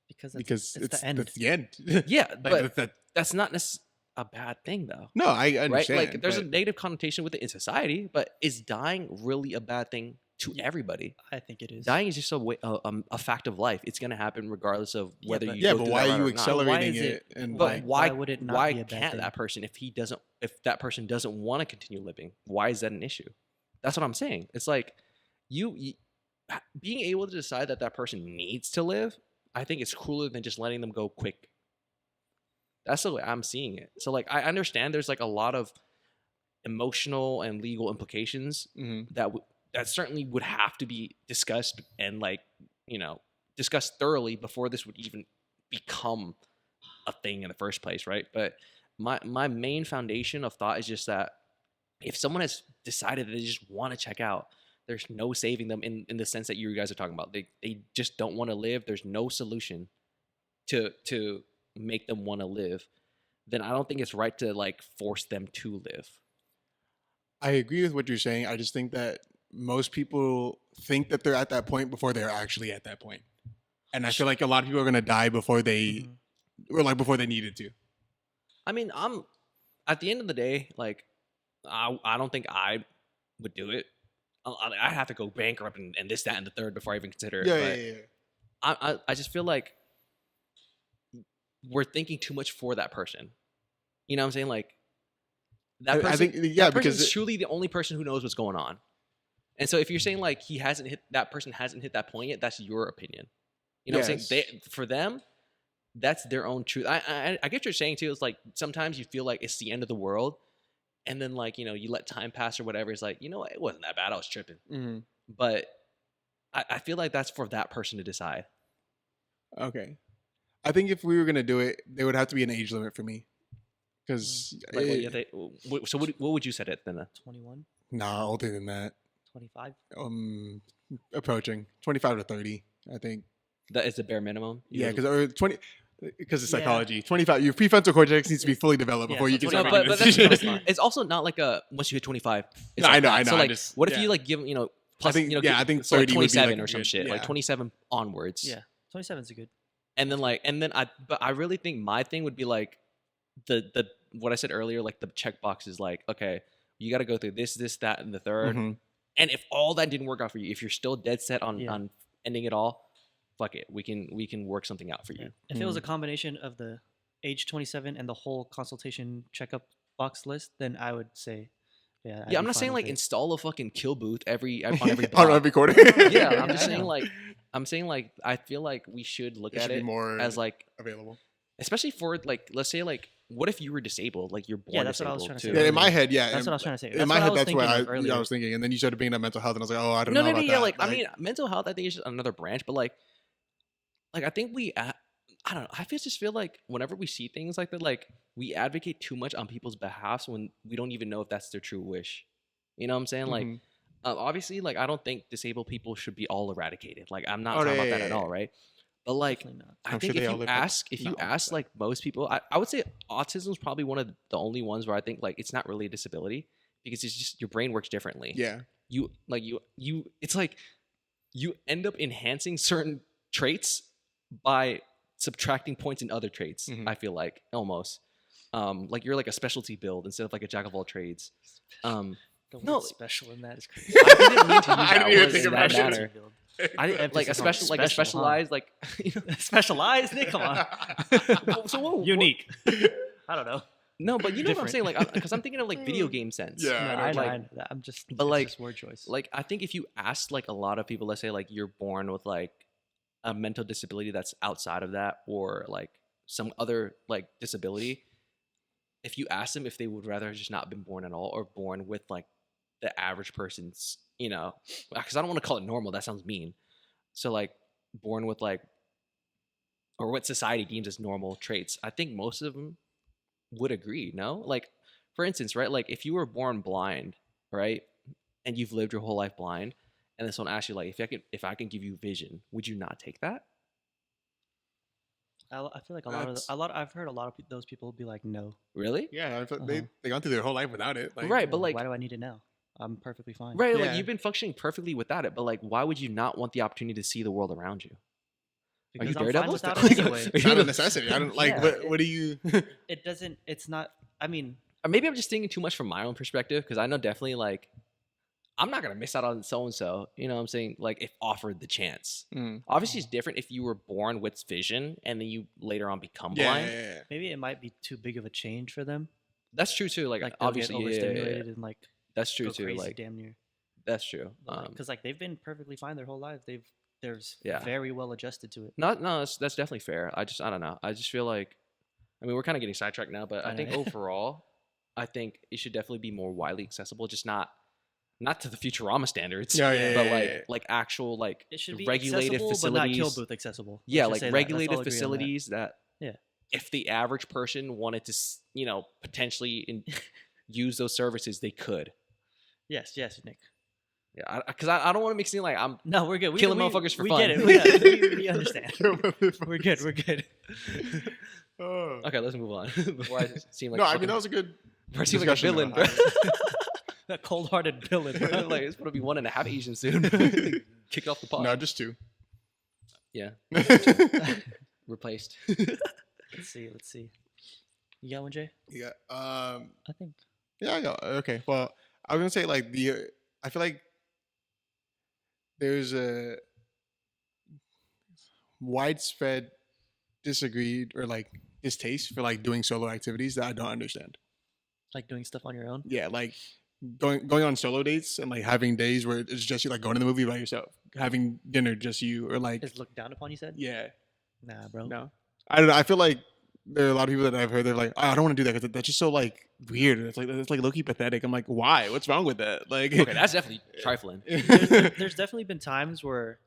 Because
Because
it's the end.
That's the end.
Yeah,
Like,
but
that-
that's not necessarily a bad thing, though.
no, I
Right?
understand.
Like, there's a
but
negative connotation with it in society, but is dying really a bad thing to everybody.
I think it is.
Dying is just a fact of life. It's gonna happen regardless of
Yeah,
whether
but-
you
Yeah,
go
but
through
why
that
are you
route or not.
accelerating
is
it?
it-
And
But
like,
why would it not
why
be a bad
can't
thing?
that person if that person doesn't want to continue living? Why is that an issue? That's what I'm saying. It's like you being able to decide that that person needs to live. I think it's cooler than just letting them go quick. That's the way I'm seeing it. So like I understand there's like a lot of emotional and legal implications
mhm.
that certainly would have to be discussed and like discussed thoroughly before this would even become a thing in the first place, right? But my main foundation of thought is just that if someone has decided that they just want to check out, there's no saving them in the sense that you guys are talking about. They just don't want to live. There's no solution to make them want to live. Then I don't think it's right to like force them to live.
I agree with what you're saying. I just think that most people think that they're at that point before they're actually at that point. And I feel like a lot of people are gonna die before they
Mhm.
or like before they needed to.
I mean, I'm at the end of the day, like I don't think I would do it. I have to go bankrupt and this, that, and the third before I even consider it.
Yeah,
But I just feel like we're thinking too much for that person. You know what I'm saying? Like that person,
I think yeah,
that person
because
is truly the only person who knows what's going on. And so if you're saying like that person hasn't hit that point yet, that's your opinion. You know what I'm saying? For them, that's their own truth. I get what you're saying too. It's like sometimes you feel like it's the end of the world, and then like you let time pass or whatever. It's like what, it wasn't that bad. I was tripping.
Mhm.
But I feel like that's for that person to decide.
Okay. I think if we were gonna do it, there would have to be an age limit for me. Because
Like, so what would you set it then?
21,
nah, older than that.
25.
Approaching 25 to 30, I think.
That is the bare minimum.
Yeah, because 20. Because of
Yeah.
psychology, 25. Your prefrontal cortex needs to be fully developed
Yeah,
before
so
you can
25.
start
but
making
that's,
decisions.
it's also not like a once you hit 25. It's
No,
like
I know,
that.
I know,
So
I
like,
just-
what if
yeah.
you like give plus
think- yeah, I think
so like
30 would be, like,
27
a
or some
good-
shit like
yeah.
27 onwards.
Yeah, 27 is good.
And then I really think my thing would be like the what I said earlier, like the checkbox is like, okay, you got to go through this, that, and the third.
Mhm.
And if all that didn't work out for you, if you're still dead set on
Yeah.
on ending it all, fuck it, we can work something out for you.
If it was a combination of the age 27 and the whole consultation checkup box list, then I would say, yeah. I'd
Yeah, I'm
be
not
fine
saying
with
like
it.
install a fucking kill booth on every
On
block.
every quarter.
Yeah, I'm
Yeah,
just
I
saying
know.
like I feel like we should look
It
at
should be
it
more
as like,
available.
especially for like, let's say like, what if you were disabled, like you're born
Yeah, that's what I was
disabled
trying to
too?
say
Yeah, in my head, yeah.
That's what I was trying to say.
In
That's
my
what I
head,
was
that's what
thinking of
I
earlier.
was thinking. And then you started bringing up mental health, and I was like, oh, I don't
No,
know
no,
about
yeah,
that.
like I mean, mental health I think is just another branch, but like I think I don't know. I just feel like whenever we see things like that, like we advocate too much on people's behalfs when we don't even know if that's their true wish. You know what I'm saying? Like,
Mhm.
obviously, like I don't think disabled people should be all eradicated. Like, I'm not
Oh,
talking
yeah,
about that
yeah,
at
yeah.
all, right? But like,
Definitely not.
I
I'm
think
sure they
if
all
you
live happy.
ask,
No,
ask
but-
like most people, I would say autism is probably one of the only ones where I think like it's not really a disability because it's just your brain works differently.
Yeah.
You it's like you end up enhancing certain traits by subtracting points in other traits.
Mhm.
I feel like almost like you're like a specialty build instead of like a jack of all trades.
The word
No.
special in that is crazy.
I didn't mean to use
I
that
didn't even
word
think
in
about
that
it.
manner.
I didn't
Like a
emphasis on
special, like a
special, huh?
specialized, like
Specialized? Nick, come on.
so what,
Unique. I don't know.
No, but you know what I'm
Different.
saying, like because I'm thinking of like video game sense.
Yeah.
No,
I know,
I know,
like-
I know that. I'm just.
but,
it's
like-
just word choice.
Like I think if you asked like a lot of people, let's say like you're born with like a mental disability that's outside of that, or like some other like disability, if you ask them if they would rather have just not been born at all or born with like the average person's, because I don't want to call it normal. That sounds mean. So like born with like, or what society deems as normal traits. I think most of them would agree. No, like for instance, right? Like if you were born blind, right, and you've lived your whole life blind, and then someone asks you like, if I can give you vision, would you not take that?
I feel like
That's-
I've heard a lot of those people be like, no.
Really?
Yeah. I thought
Uh-huh.
they gone through their whole life without it. Like,
Right, but
Well,
like,
why do I need it now? I'm perfectly fine.
right,
Yeah.
like you've been functioning perfectly without it, but like, why would you not want the opportunity to see the world around you?
Because
you
I'm fine
Daredevil?
without it anyway.
It's not a necessity. I don't like.
Yeah,
what do you?
It doesn't. It's not. I mean,
Or maybe I'm just thinking too much from my own perspective because I know definitely like I'm not gonna miss out on so and so. You know what I'm saying? Like if offered the chance.
Mm.
Obviously, it's different if you were born with vision and then you later on become
Yeah,
blind.
yeah, yeah.
Maybe it might be too big of a change for them.
That's true too. Like,
Like they'll
obviously,
get
yeah, yeah, yeah,
overstimulated and like
that's true
go
too.
crazy,
Like
damn near.
that's true.
Because like they've been perfectly fine their whole lives. They're
Yeah.
very well adjusted to it.
No, that's definitely fair. I don't know. I just feel like, I mean, we're kind of getting sidetracked now, but I
I
think
know.
overall, I think it should definitely be more widely accessible. Just not to the Futurama standards,
Yeah, yeah,
but
yeah,
like
yeah.
like actual like
It should be
regulated
accessible,
facilities,
but not kill booth accessible.
yeah,
Let's just
like
say that. Let's
regulated
all agree on that.
facilities that,
Yeah.
if the average person wanted to, potentially use those services, they could.
Yes, Nick.
Yeah, because I don't want to make it seem like I'm
No, we're good.
Killing motherfuckers for
we
fun.
get it. We understand. We're good. We're good.
Oh.
okay. Let's move on before I seem like
No, I
fucking-
mean that was a good.
before I seem like a
discussion
villain,
about
bro.
That cold-hearted villain. Bro.
Like it's gonna be 1.5 Asian soon. Kicked off the pod.
No, just 2.
Yeah, replaced.
Let's see. You got one, Jay?
Yeah.
I think.
Yeah, I got. Okay. Well, I was gonna say like I feel like there's a widespread disagreed or like distaste for like doing solo activities that I don't understand.
Like doing stuff on your own.
Yeah, like going on solo dates and like having days where it's just you, like going to the movie by yourself, having dinner just you, or like
Is looked down upon, you said?
yeah,
Nah, bro.
no, I don't know. I feel like there are a lot of people that I've heard they're like, oh, I don't want to do that because that's just so like weird. It's like low key pathetic. I'm like, why? What's wrong with that? Like,
Okay, that's definitely trifling.
There's definitely been times where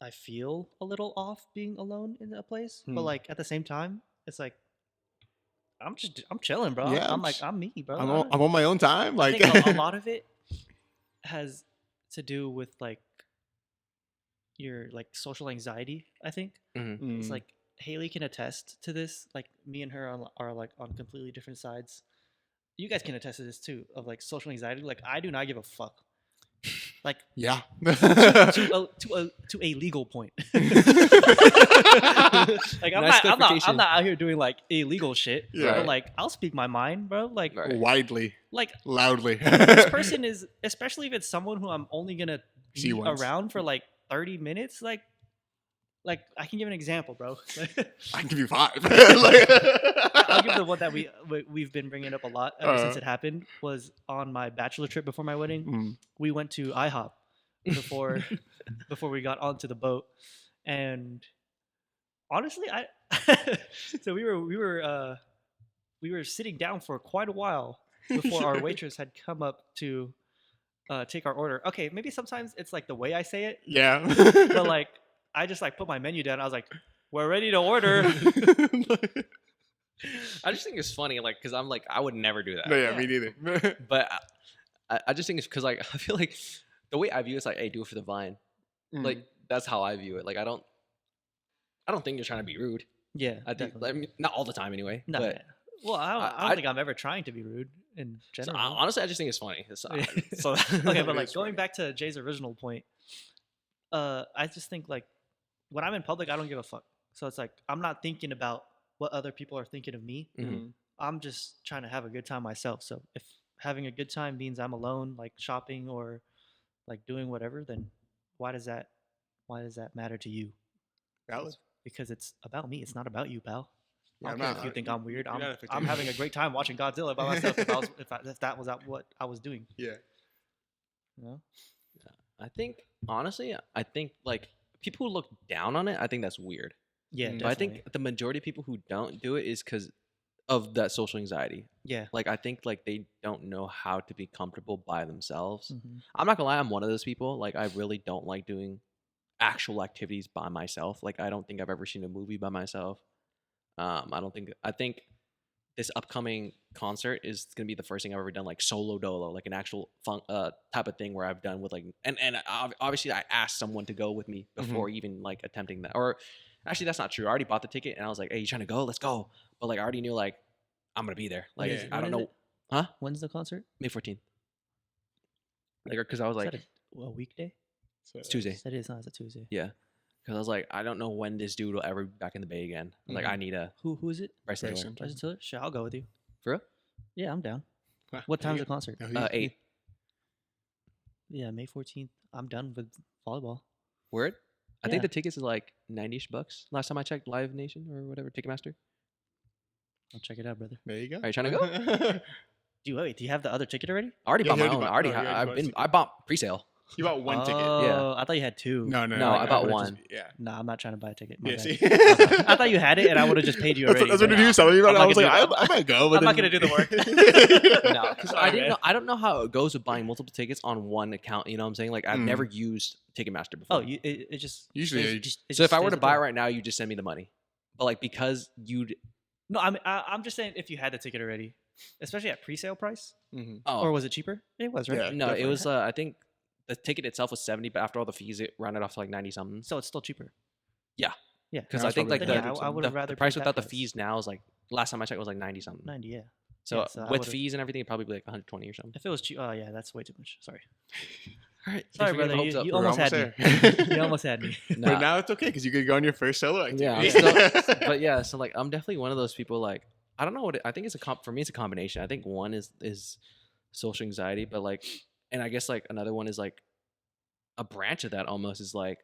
I feel a little off being alone in a place, but
Hmm.
like at the same time, it's like I'm chilling, bro.
Yeah,
I'm like I'm me, bro.
I'm on my own time.
I
Like,
think a lot of it has to do with like your like social anxiety. I think it's
Mm.
like Haley can attest to this. Like me and her are like on completely different sides. You guys can attest to this too of like social anxiety. Like I do not give a fuck. Like
yeah.
to a legal point. Like
Nice
I'm
clarification.
not out here doing like illegal shit.
Yeah.
But like I'll speak my mind, bro. Like
Right.
Widely,
like
loudly.
this person is, especially if it's someone who I'm only gonna
See
be
once.
around for like 30 minutes. Like I can give an example, bro.
I can give you 5. Like,
I'll give the one that we've been bringing up a lot ever since it happened. Was on my bachelor trip before my wedding.
Mm.
We went to IHOP before we got onto the boat, and honestly, so we were sitting down for quite a while before our waitress had come up to take our order. Okay, maybe sometimes it's like the way I say it,
Yeah.
but like I just like put my menu down. I was like, "We're ready to order."
I just think it's funny, like, because I'm like, I would never do that.
No, yeah,
Yeah.
me neither.
But I just think it's because, like, I feel like the way I view it is like, hey, do it for the vine. Like, that's how I view it. Like, I don't think you're trying to be rude.
Yeah,
I think,
definitely.
I mean, not all the time anyway.
No,
but
yeah. Well, I
I-
don't think I'm ever trying to be rude in
so,
general.
honestly, I just think it's funny. It's,
Yeah.
so
Okay, but
It
like
is
going
funny.
back to Jay's original point, I just think like when I'm in public, I don't give a fuck. So it's like I'm not thinking about what other people are thinking of me.
Mhm.
I'm just trying to have a good time myself. So if having a good time means I'm alone, like shopping or like doing whatever, then why does that matter to you?
Valid.
Because it's about me. It's not about you, pal.
Yeah,
I
I'm
don't care
not-
if you think I'm weird.
you're
I'm,
not affecting
I'm
me.
having a great time watching Godzilla by myself. If that was what I was doing,
Yeah.
you know?
I think, honestly, I think, like, people who look down on it, I think that's weird.
Yeah,
Mm.
But I
definitely.
think the majority of people who don't do it is because of that social anxiety.
Yeah.
Like, I think, like, they don't know how to be comfortable by themselves.
Mhm.
I'm not gonna lie, I'm one of those people. Like, I really don't like doing actual activities by myself. Like, I don't think I've ever seen a movie by myself. I think this upcoming concert is gonna be the first thing I've ever done, like solo dolo, like an actual fun type of thing where I've done with like, and obviously I asked someone to go with me before even like attempting that. Or actually, that's not true. I already bought the ticket and I was like, hey, you trying to go? Let's go. But like, I already knew like I'm gonna be there. Like,
Yeah.
I
When
don't
is
know.
it? When's the concert?
May 14th. Like, because I was
Is
like,
that a weekday?
it's Tuesday.
That is not. It's a Tuesday.
Yeah. Because I was like, I don't know when this dude will ever be back in the Bay again. Like, I need a
Who is it?
Bryson Taylor.
Bryson.
Bryson Tiller? Sure, I'll go with you.
For real?
Yeah, I'm down.
Huh,
What
there
time's
you
the concert?
go. No, he-
8.
Yeah, May 14th. I'm done with volleyball.
Word. I
Yeah.
think the tickets is like $90-ish bucks. Last time I checked, Live Nation or whatever, Ticketmaster.
I'll check it out, brother.
There you go.
Are you trying to go?
Do you have the other ticket already?
I already
Yeah,
bought
he
my
already
own.
bought-
I already
no, he already
I've
bought his
been.
ticket.
I bought pre-sale.
You bought one ticket.
Oh, I thought you had two.
No,
No, I bought
would've
one.
yeah.
Nah, I'm not trying to buy a ticket. My
Yeah,
bad.
see?
I thought you had it, and I would have just paid you
That's,
already.
that's what
but
he was telling me about.
I'm
it. I
not
was
gonna
like,
do
I might go. But
I'm not
then-
gonna do the work.
No, because
Sorry,
I didn't
man.
know. I don't know how it goes with buying multiple tickets on one account. You know what I'm saying? Like I've
Mm.
never used Ticketmaster before.
Oh, it just
Usually,
stays-
yeah, you just-
it
so if
just
I were
stays
to
with
buy it
them.
right now, you just send me the money. But like because you'd
No, I'm just saying if you had the ticket already, especially at pre-sale price,
Mhm.
or was it cheaper? It was, right?
Yeah.
no, it
definitely.
was. I think the ticket itself was 70, but after all the fees, it rounded off to like 90 something.
So it's still cheaper.
Yeah.
Yeah.
Because
Yeah,
I think like
probably
the,
Then, yeah, I
the,
would've rather
the price
paid that
without the
price.
fees now is like last time I checked was like 90 something.
90, yeah.
So,
Yeah, so I
with
would've-
fees and everything, it'd probably be like 120 or something.
If it was cheap, oh yeah, that's way too much. Sorry.
All right,
Sorry, brother. You
We're
almost had
almost
me.
there.
You almost had me.
But now it's okay because you could go on your first solo activity.
Yeah, I'm still, but yeah, so like I'm definitely one of those people. Like I don't know what I think it's for me. It's a combination. I think one is social anxiety, but like, and I guess like another one is like a branch of that almost is like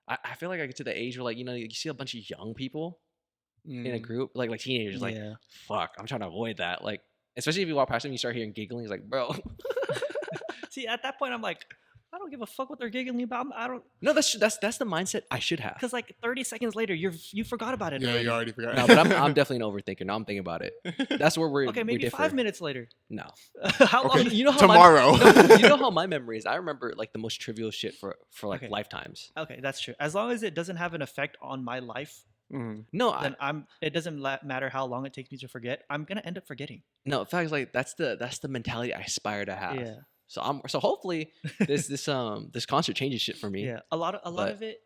I feel like I get to the age where like you see a bunch of young people in a
Mm.
group like teenagers like
yeah.
fuck I'm trying to avoid that like especially if you walk past them you start hearing giggling it's like bro
See, at that point, I'm like, I don't give a fuck what they're giggling about. I don't,
no that's the mindset I should have.
because like 30 seconds later, you forgot about it.
Yeah,
already.
you already forgot.
No, but I'm definitely an overthinker. No, I'm thinking about it. That's where we're
Okay,
we
maybe
differ.
5 minutes later.
No,
How long?
Okay.
you know how
Tomorrow.
you know how my memory is. I remember like the most trivial shit for like
Okay.
lifetimes.
Okay, that's true. As long as it doesn't have an effect on my life,
Mhm.
No,
then it doesn't matter how long it takes me to forget. I'm gonna end up forgetting.
no. In fact, like that's the mentality I aspire to have.
Yeah,
So hopefully this concert changes shit for me.
yeah. A lot
but-
of it,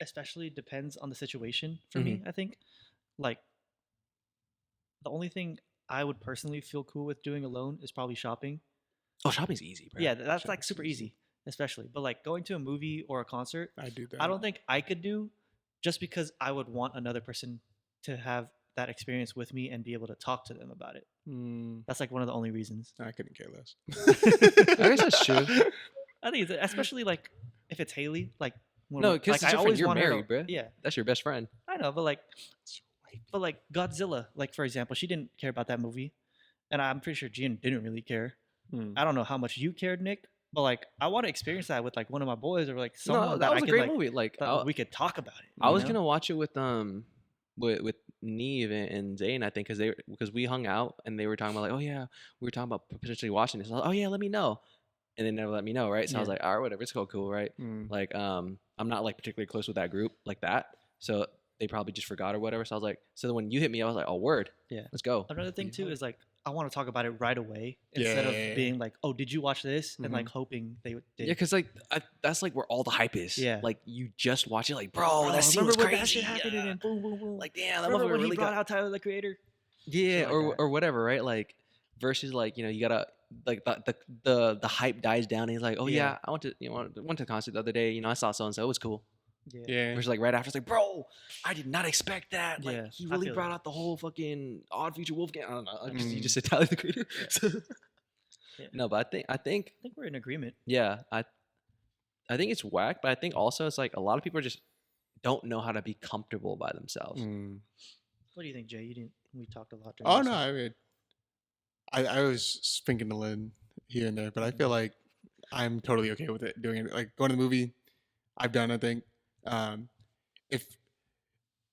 especially depends on the situation. For me, I think, like, the only thing I would personally feel cool with doing alone is probably shopping.
Oh, shopping's easy, bro.
Yeah, that's like
Shopping's
super
easy.
easy, especially. But like going to a movie or a concert,
I do that.
I don't think I could do, just because I would want another person to have that experience with me and be able to talk to them about it.
Mm,
That's like one of the only reasons.
I couldn't care less.
I guess that's true.
I think, especially like if it's Haley, like
No, because
like,
it's different. You're
want her to-
married, bro.
Yeah,
That's your best friend.
I know, but like Godzilla, like for example, she didn't care about that movie, and I'm pretty sure Gian didn't really care.
Mm.
I don't know how much you cared, Nick, but like I want to experience that with like one of my boys or like someone
No,
that
that was
I
a
could
great
like
movie. Like
that we could talk about it.
I
you
was
know?
gonna watch it with Neve and Zane, I think, because we hung out and they were talking about like, oh yeah, we were talking about potentially watching this. I was like, oh yeah, let me know, and they never let me know, right? So I was
Yeah.
like, all right, whatever, it's cool, right?
Mm.
Like, I'm not like particularly close with that group like that, so they probably just forgot or whatever. So I was like, so when you hit me, I was like, oh word,
Yeah.
let's go.
Another thing too
Yeah.
is like I want to talk about it right away instead
Yeah.
of being like, oh, did you watch this? And
Mhm.
like hoping they would.
Yeah, because like that's like where all the hype is.
Yeah.
Like you just watch it, like bro, that scene
remember
was
when
crazy.
that shit happened
yeah.
and boom, boom, boom.
Like damn, that
remember
motherfucker
when
really
he brought
got
out Tyler the Creator?
yeah,
like
or
that.
or whatever, right? Like versus like you gotta like the hype dies down and he's like, oh yeah,
Yeah.
I went to the concert the other day. I saw so and so. It was cool.
Yeah.
Yeah.
Versus like right after, it's like, bro, I did not expect that. Like
Yeah,
he
I
really
feel
brought
that.
out the whole fucking Odd Future Wolfgang. I don't know. You
Mm.
just said Tyler the Creator.
Yeah.
No, but I think
I think we're in agreement.
yeah, I think it's whack, but I think also it's like a lot of people just don't know how to be comfortable by themselves.
Mm.
What do you think, Jay? You didn't. We talked a lot. During
Oh
this
no,
one.
I mean, I was spinking the lid here and there, but I feel like I'm totally okay with it doing it. Like going to the movie, I've done. I think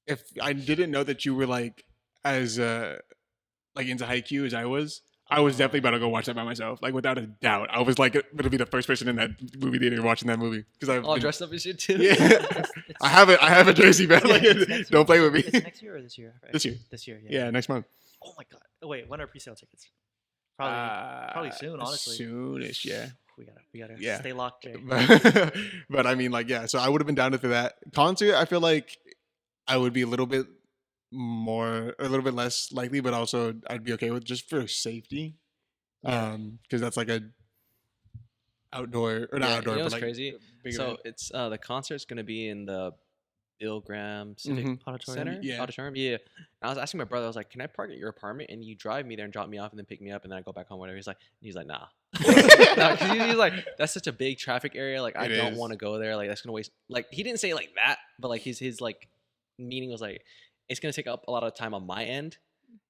if I didn't know that you were like as like into Haikyuu as I was definitely about to go watch that by myself. Like without a doubt, I was like gonna be the first person in that movie theater watching that movie because I've
All
been-
dressed up and shit too.
Yeah,
It's-
I have a jersey, man.
Yeah,
Like,
it's next
don't play with me.
It's next year or this year?
This year.
This year. Yeah.
Yeah, next month.
Oh my god. Oh, wait, when are pre-sale tickets? Probably soon, honestly.
Soonish, yeah.
We gotta
Yeah.
stay locked, Jay.
But I mean, like, yeah. So I would have been down for that concert. I feel like I would be a little bit less likely, but also I'd be okay with just for safety,
Yeah.
because that's like a outdoor or not
Yeah,
outdoor,
you know
but
what's
like
crazy?
bigger
So
event.
it's the concert's gonna be in the Bill Graham Civic
Mhm.
Auditorium.
Center,
Yeah.
auditorium. Yeah. And I was asking my brother, I was like, "Can I park at your apartment and you drive me there and drop me off and then pick me up and then I go back home, whatever?" He's like, nah. No, 'cause he's like, that's such a big traffic area. Like, I
It
don't
is.
want to go there. Like, that's gonna waste. Like, he didn't say it like that, but like his like meaning was like, it's gonna take up a lot of time on my end,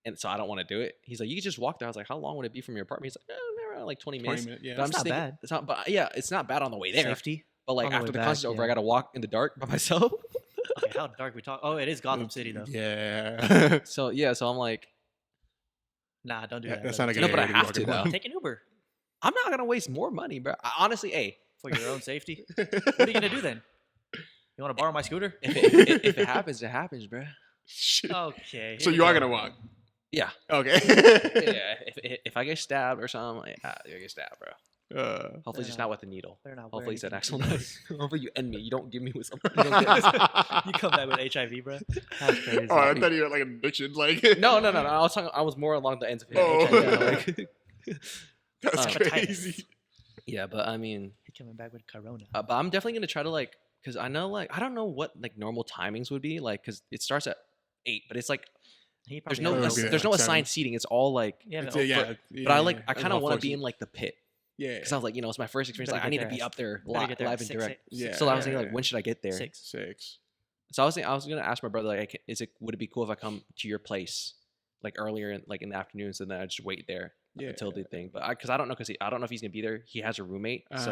and so I don't want to do it. He's like, you could just walk there. I was like, how long would it be from your apartment? He's like, around like 20 minutes.
20 minutes, yeah.
But I'm
It's
just
not
thinking,
bad.
It's not, but yeah, it's not bad on the way there.
Safety.
But like
On the
after
way
the
back,
concert's over, I
yeah.
gotta walk in the dark by myself.
Okay, how dark we talk? Oh, it is Gotham City though.
Yeah.
So yeah, so I'm like,
Nah, don't do
Yeah,
that.
that's
brother.
not a
No,
good
but I
area
have
walk
to,
around.
though.
Take an Uber
I'm not gonna waste more money, bro. Honestly, hey,
for your own safety. What are you gonna do then? You want to borrow my scooter?
if it happens, it happens, bro.
Shit.
Okay.
So
here
you
we
are
go.
gonna walk?
Yeah,
Okay.
yeah. If I get stabbed or something, like, I get stabbed, bro. Hopefully,
They're
just
not-
not with a needle.
They're not
Hopefully, it's an
wearing
actual
anything.
knife. Hopefully, you end me. You don't give me with something. You don't get
You come back with HIV, bro. That's crazy.
Oh, I thought you had like an addiction. Like
no. I was more along the ends of
Oh.
HIV.
that's
Hepatitis.
crazy.
Yeah, but I mean,
He coming back with Corona.
but I'm definitely gonna try to like, cause I know like I don't know what like normal timings would be like, cause it starts at 8, but it's like
He
there's
probably
no
Yeah,
has-
it'll be
there's no
like
assigned seating. It's all like,
Yeah,
It's
no,
a-
but
but I like I kind of want to be
in.
in like the pit,
Yeah.
cause I was like, you know, it's my first experience.
Better
Like I
get
need to
there
be
at-
up there
better get there
live
at
and direct.
Yeah.
So I was thinking
yeah.
like, when should I get there?
6.
6.
So I was gonna ask my brother like, would it be cool if I come to your place like earlier in like in the afternoons and then I just wait there
Yeah.
until the thing. But because I don't know, I don't know if he's gonna be there. He has a roommate, so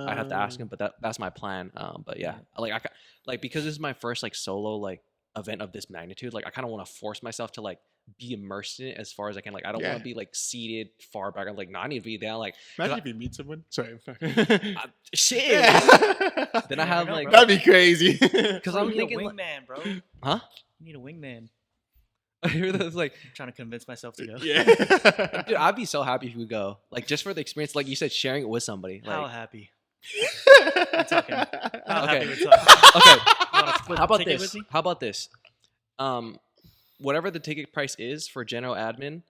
I'd have to ask him. But that's my plan. But yeah, like like because this is my first like solo like event of this magnitude. Like I kind of want to force myself to like be immersed in it as far as I can. Like I don't want
Yeah.
to be like seated far back. I'm like, no, I need to be there. Like
Imagine if you meet someone. Sorry.
shit.
Yeah.
Then I
You
have
never know,
like
bro.
That'd be crazy.
because
Bro,
I'm
you need
thinking
a
like,
wingman, bro.
huh?
You need a wingman.
I hear that it's like,
I'm trying to convince myself to go.
yeah.
dude, I'd be so happy if we go. Like just for the experience, like you said, sharing it with somebody.
How
Like
happy?
Okay.
talking. How happy we're talking.
okay.
You wanna split
How
the
about
ticket
this?
with me?
How about this? Whatever the ticket price is for general admin,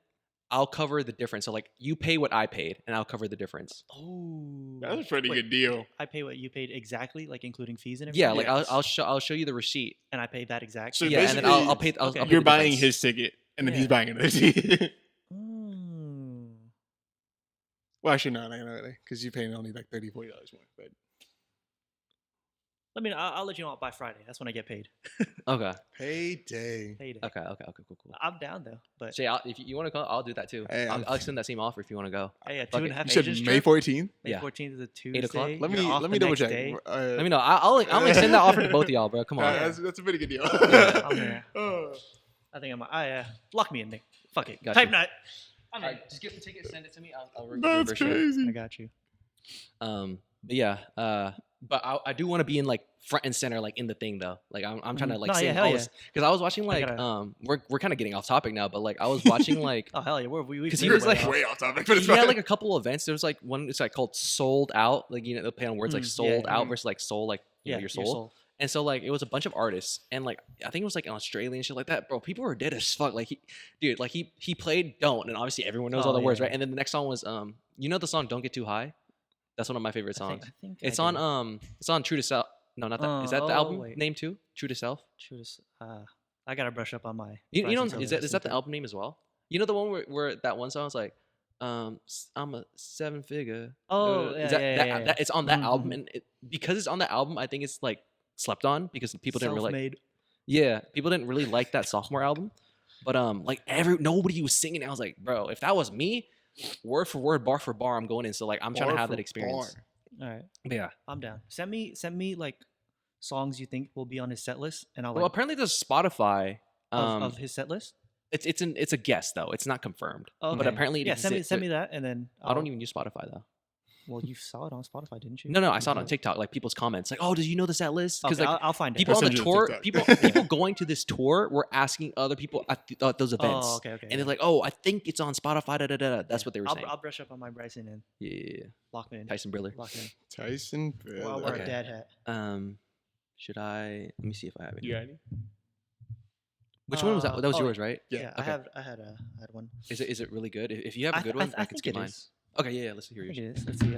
I'll cover the difference. So like you pay what I paid, and I'll cover the difference.
Oh,
That's a pretty
Wait,
good deal.
I pay what you paid exactly, like including fees and everything.
Yeah, like
Yes.
I'll show you the receipt.
and I paid that exact.
So
Yeah, and then I'll pay. I'll
Okay.
pay
You're
the
buying
difference.
his ticket, and then he's
Yeah.
buying another ticket.
Mm.
Well, actually, not really, because you're paying only like $30, $40 more. But
Let me. I'll let you know by Friday. That's when I get paid.
Okay.
payday.
Paid.
Okay. Cool.
I'm down though, but
Shay, if you want to go, I'll do that too.
Hey,
I'll extend that same offer if you want to go.
hey, a
Fuck it.
2.5
You said
Asians
May
trip?
14th.
May
Yeah.
14th is a Tuesday.
8 o'clock?
Let
You're
me
off
let
the
me double
next
check.
day.
Let me know. I'll extend that offer to both of y'all, bro. Come on.
That's a pretty good deal.
Yeah, I'm there.
Oh.
I think I'm. Lock me in, Nick. Fuck it.
Got
Type
you.
night.
All right, just get the ticket, send it to me. I'll
That's
reimburse you.
I
crazy.
got you.
But yeah, but I do want to be in like front and center, like in the thing though. Like I'm trying to
Mhm.
like
No,
sing
yeah, hell
all
yeah.
this because I was watching
I
like
gotta-
we're kind of getting off topic now, but like I was watching like
Oh hell yeah, we
'Cause
we
he was
way
like-
off.
Way off topic, but it's
he had
fine.
like a couple events. There was like one it's like called Sold Out, like you know they play on words like
Mm,
sold
yeah,
out versus like soul, like you know, your soul. And so like it was a bunch of artists and like I think it was like an Australian shit like that, bro. People were dead as fuck. Like he played Don't, and obviously everyone knows all
Oh,
the words,
yeah.
right? And then the next song was you know the song Don't Get Too High. That's one of my favorite songs.
I think
It's
I do.
on it's on True to Self. No, not that. Is that the
Oh,
album
wait.
name too? True to Self.
True to I gotta brush up on my.
You know
pricing
is
for
that the
listening
album name as well? You know the one where that one song is like I'm a 7-figure.
Oh,
is
yeah,
that,
yeah,
that,
yeah, yeah.
that it's on that
Mhm,
album
mhm.
and because it's on the album I think it's like slept on because people didn't really
Self-made.
yeah people didn't really like that sophomore album but like nobody was singing it. I was like bro if that was me word for word bar for bar I'm going in so like I'm trying to
Bar
have
for
that experience.
bar.
All right,
But yeah.
I'm down. Send me like songs you think will be on his set list, and I'll
Well
like
apparently there's Spotify.
of his set list.
It's a guess though. It's not confirmed.
Oh,
But
okay.
apparently it
yeah,
exists.
send me that, and then
I don't even use Spotify though.
Well, you saw it on Spotify, didn't you?
No, I saw it on
Mhm.
TikTok. Like people's comments, like, "Oh, did you know this set list?" Because
Okay,
like
I'll find it.
people
I'll
on the
send you the
tour,
TikTok.
people going to this tour were asking other people at those events,
Oh, okay.
and they're like, "Oh, I think it's on Spotify." Da, da, da, da. That's what they were
I'll,
saying.
I'll brush up on my Bryson and
Yeah,
lock me in.
Tyson Briller.
Lock me in.
Tyson.
Well, I'll wear
Okay.
a dad hat.
Should I? Let me see if I have it.
You got any?
Which one was that? That was
oh,
yours, right?
Yeah,
okay.
I had one.
Is it really good? If you have a good one, I, can
think
skip
it
mine.
is.
Okay, yeah, let's hear
I think
yours.
it is. Let's see.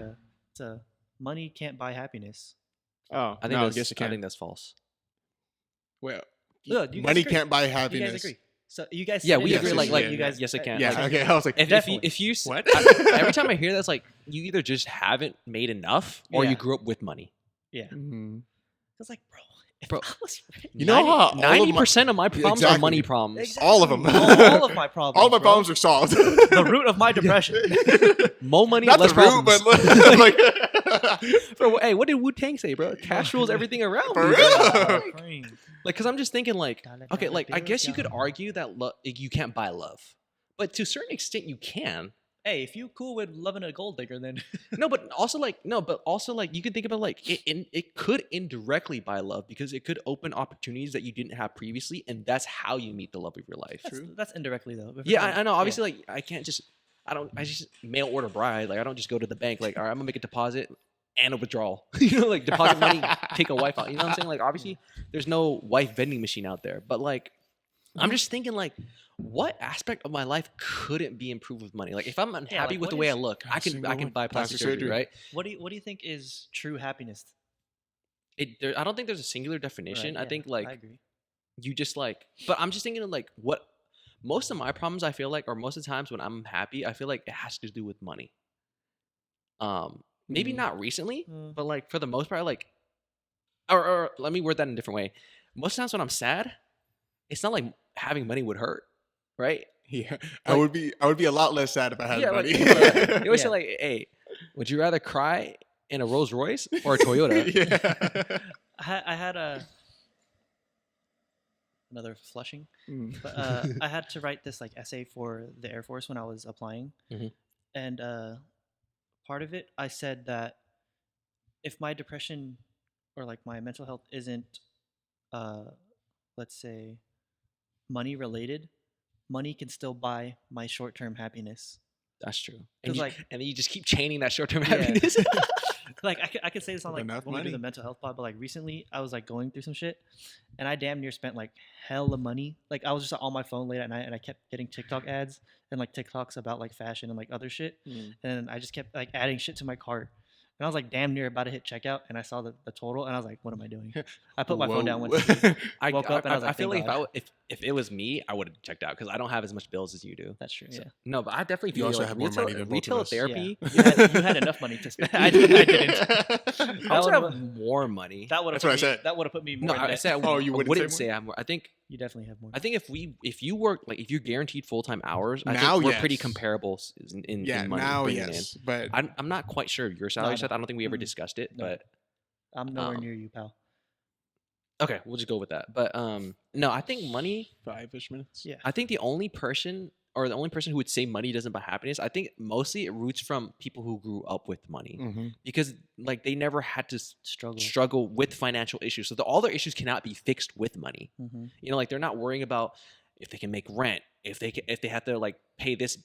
It's a money can't buy happiness.
Oh,
I think
no, I
that's
guess it
I
can.
think that's false.
Well,
Yeah, do you guys
money
agree?
can't buy
Do you guys
happiness.
agree? So you guys,
Yeah,
said
we
it
agree.
as
Like,
soon as
yeah,
you guys.
yes, I can.
Yeah,
Like,
okay. I was like,
if you
what?
every time I hear that's like you either just haven't made enough or
Yeah.
you grew up with money.
Yeah,
Mhm.
it's like, bro, if
Bro,
I was rich,
You know how all of my-
90% of my problems are
Exactly.
money problems.
All of them.
all of my problems.
All my
bro.
problems are solved.
The root of my depression.
More money,
Not
less
the root,
problems.
but like,
Bro, hey, what did Wu-Tang say, bro? Cash rules everything around
For
me.
real?
Like, because I'm just thinking, like,
Dollar,
okay,
dollar
like, I guess you
bills,
could
y'all.
argue that you can't buy love. But to a certain extent, you can.
Hey, if you cool with loving a gold digger, then
But also, like, you can think about, like, it could indirectly buy love because it could open opportunities that you didn't have previously, and that's how you meet the love of your life.
that's indirectly though. If
Yeah,
it's
I know.
yeah.
Obviously, like, I just mail order bride. Like, I don't just go to the bank. Like, all right, I'm gonna make a deposit and a withdrawal. Like deposit money, take a wife out. You know what I'm saying? Like, obviously, there's no wife vending machine out there. But like, I'm just thinking, like, what aspect of my life couldn't be improved with money? Like, if I'm unhappy
like,
with the
what
way I
is-
look, I can
Single one.
buy plastic surgery, right?
What do you think is true happiness?
I don't think there's a singular definition.
Right,
I
yeah,
think like
I agree.
you just like, but I'm just thinking of like what most of my problems I feel like, or most of the times when I'm happy, I feel like it has to do with money. Maybe
Mm.
not recently,
Mm.
but like for the most part, like, or let me word that in a different way. Most times when I'm sad, it's not like having money would hurt, right?
yeah, I
Like-
would be a lot less sad if I had
Yeah,
money.
like, you always say
Yeah.
like, hey, would you rather cry in a Rolls Royce or a Toyota?
yeah.
I had another flushing,
Mm.
but I had to write this like essay for the Air Force when I was applying,
Mhm.
and part of it I said that if my depression or like my mental health isn't, let's say, money related, money can still buy my short term happiness.
That's true.
'Cause, like-
and then you just keep chaining that short term
Yeah.
happiness.
Like I could say this on like
Enough
when we do
money.
the mental health pod, but like recently I was like going through some shit, and I damn near spent like hella money. Like I was just on my phone late at night, and I kept getting TikTok ads and like TikToks about like fashion and like other shit,
Mm.
and I just kept like adding shit to my cart. And I was like damn near about to hit checkout, and I saw the total, and I was like, "What am I doing?" I put my phone down, went to sleep.
I
Woke up and I was like,
feel like
"Thank God."
if it was me, I would have checked out because I don't have as much bills as you do.
That's true.
So-
Yeah,
No, but I definitely
You
feel
also
like
have more money than both of
retail
us.
therapy.
you had enough money to spend. I didn't.
I also
would've-
have more money.
That would have.
That's what I said.
That would have put me more.
No,
in
I
debt.
said
Oh, you
I
wouldn't
wouldn't
say
say I have more. I think
You definitely have more.
if you work like if you're guaranteed full time hours, I
Now,
think we're pretty
yes.
comparable in
Yeah,
money
now
bringing
yes, but
in. I'm not quite sure of your salary,
no.
Seth. I don't think we ever
Mm-mm.
discussed it,
No.
but
I'm nowhere
um,
near you, pal.
okay, we'll just go with that. But no, I think money.
5-ish minutes.
Yeah.
I think the only person who would say money doesn't buy happiness, I think mostly it roots from people who grew up with money
Mm-hmm.
because like they never had to
Struggle.
struggle with financial issues. So all their issues cannot be fixed with money.
Mm-hmm.
You know, like they're not worrying about if they can make rent, if they have to like pay this.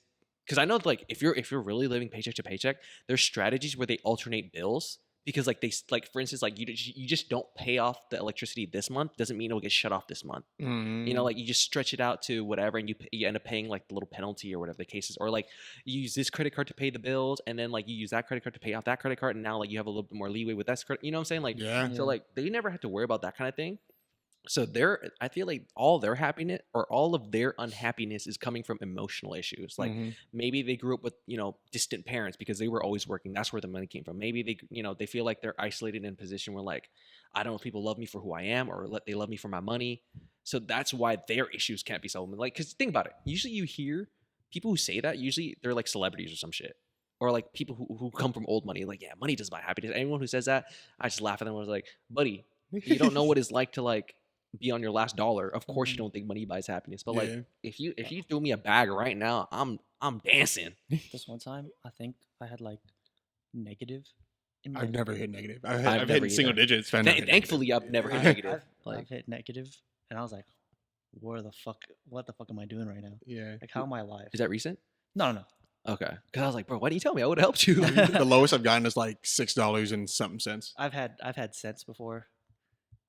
Because I know like if you're really living paycheck to paycheck, there's strategies where they alternate bills. Because like for instance, like you just don't pay off the electricity this month doesn't mean it'll get shut off this month.
Mm.
You know, like you just stretch it out to whatever, and you end up paying like the little penalty or whatever the case is, or like you use this credit card to pay the bills, and then like you use that credit card to pay off that credit card, and now like you have a little bit more leeway with that credit. You know what I'm saying? Like,
Yeah.
Yeah.
so like they never had to worry about that kind of thing. So I feel like all their happiness or all of their unhappiness is coming from emotional issues. Like
Mhm.
maybe they grew up with distant parents because they were always working. That's where the money came from. Maybe they feel like they're isolated in a position where like I don't know if people love me for who I am or they love me for my money. So that's why their issues can't be solved. Like, because think about it. Usually you hear people who say that. Usually they're like celebrities or some shit. Or like people who come from old money. Like, yeah, money doesn't buy happiness. Anyone who says that, I just laugh at them. I was like, buddy, you don't know what it's like to like be on your last dollar. Of course you don't think money buys happiness. But like
Yeah.
if you threw me a bag right now, I'm dancing.
This one time, I think I had like negative. In
I've
my-
never hit negative. I've
never
hit single
either.
digits. But I've never hit
Thankfully,
negative.
I've never hit
Yeah.
negative.
I've
Like
hit negative, and I was like, what the fuck am I doing right now?
Yeah.
Like, how am I alive?
is that recent?
No.
Okay. Because I was like, bro, why didn't you tell me? I would have helped you.
The lowest I've gotten is like $6 and something cents.
I've had cents before.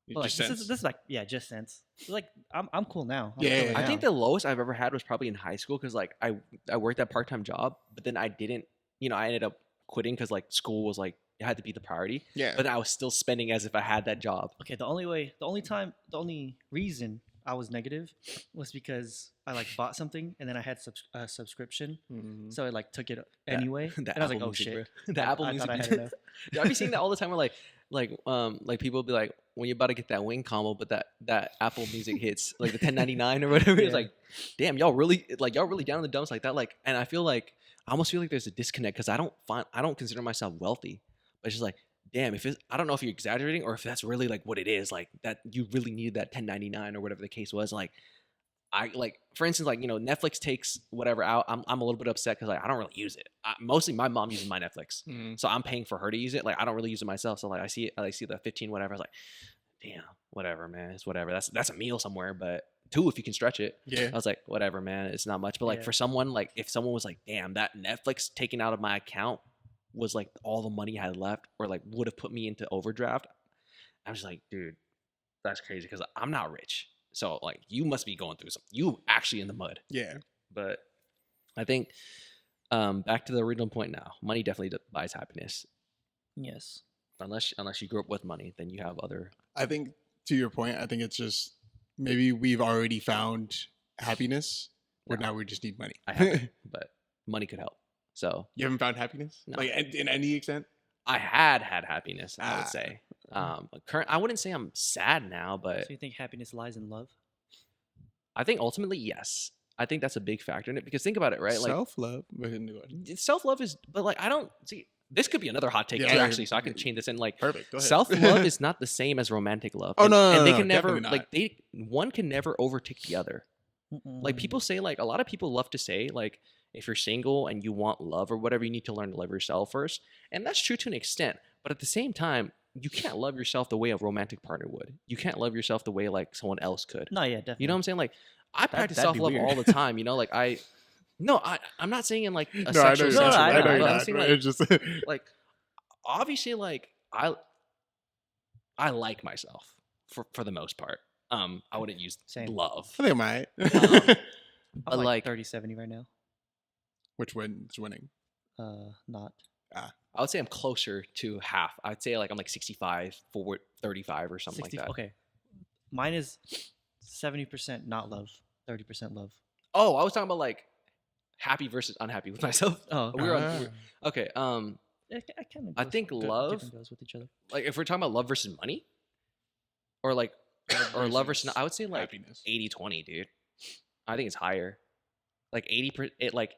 But like,
Just
this
cents.
is like just cents. Like I'm cool now. I'm
Yeah,
chilling
yeah,
I
now.
think the lowest I've ever had was probably in high school because like I worked that part time job, but then I didn't. I ended up quitting because like school was like it had to be the priority.
Yeah.
But I was still spending as if I had that job.
Okay, the only reason I was negative was because I like bought something and then I had a subscription,
Mhm.
so I like took it anyway, and I was like, oh shit,
bro. The
I,
Apple
I
Music.
thought I had
dude.
enough.
Dude, I've been seeing that all the time. Where like people be like, when you're about to get that wing combo, but that Apple Music hits like the 10.99 or whatever.
Yeah.
It's like, damn, y'all really down in the dumps like that. Like, and I feel like I almost feel like there's a disconnect because I don't consider myself wealthy, but it's just like, damn, I don't know if you're exaggerating or if that's really like what it is, like that you really needed that 10.99 or whatever the case was. Like, I like, for instance, like, Netflix takes whatever out. I'm a little bit upset because like I don't really use it. Mostly my mom uses my Netflix,
Mhm.
so I'm paying for her to use it. Like, I don't really use it myself. So like I see the 15 whatever. I was like, damn, whatever, man. It's whatever. That's a meal somewhere, but two if you can stretch it.
Yeah.
I was like, whatever, man. It's not much. But like
Yeah.
for someone, like if someone was like, damn, that Netflix taken out of my account was like all the money I had left, or like would have put me into overdraft. I was like, dude, that's crazy because I'm not rich. So like you must be going through something. You actually in the mud.
Yeah.
But I think back to the original point now, money definitely buys happiness.
Yes.
Unless you grew up with money, then you have other.
I think to your point, I think it's just maybe we've already found happiness, where
No.
now we just need money.
I haven't, but money could help. So
You haven't found happiness,
No.
like in any extent.
I had happiness, I
Ah.
would say. I wouldn't say I'm sad now, but
So you think happiness lies in love?
I think ultimately yes. I think that's a big factor in it because think about it, right? Like
Self love.
self-love is, but like I don't see. This could be another hot take
Yeah,
too,
yeah.
actually. So I can chain this in. Like
Perfect. Go ahead.
self-love is not the same as romantic love.
Oh,
and,
no,
and they
no,
can never
definitely not.
one can never overtake the other. Like
Mm-mm.
people say, like a lot of people love to say, like if you're single and you want love or whatever, you need to learn to love yourself first, and that's true to an extent. But at the same time, you can't love yourself the way a romantic partner would. You can't love yourself the way like someone else could.
No, yeah, definitely.
You know what I'm saying? Like I practice
that'd be
self-love
weird.
all the time. Like I'm not saying in like a
No, I know
sexual
you're
sense.
not.
or
I know,
whatever,
I
but
know.
I'm saying, like,
It's just
like obviously like I like myself for the most part. I wouldn't use
Same.
love.
I think I might.
I'm
but,
like
like
30-70 right now.
Which one's winning?
Not.
I would say I'm closer to half. I'd say like I'm like 65 forward 35 or something
60,
like that.
Okay. Mine is 70% not love, 30% love.
Oh, I was talking about like happy versus unhappy with myself.
Oh,
We were on-
Ah.
we were- okay.
I kind of.
I think love-
goes with each other.
Like if we're talking about love versus money, or like or love versus, I would say like
happiness.
80-20, dude. I think it's higher. Like 80%. It like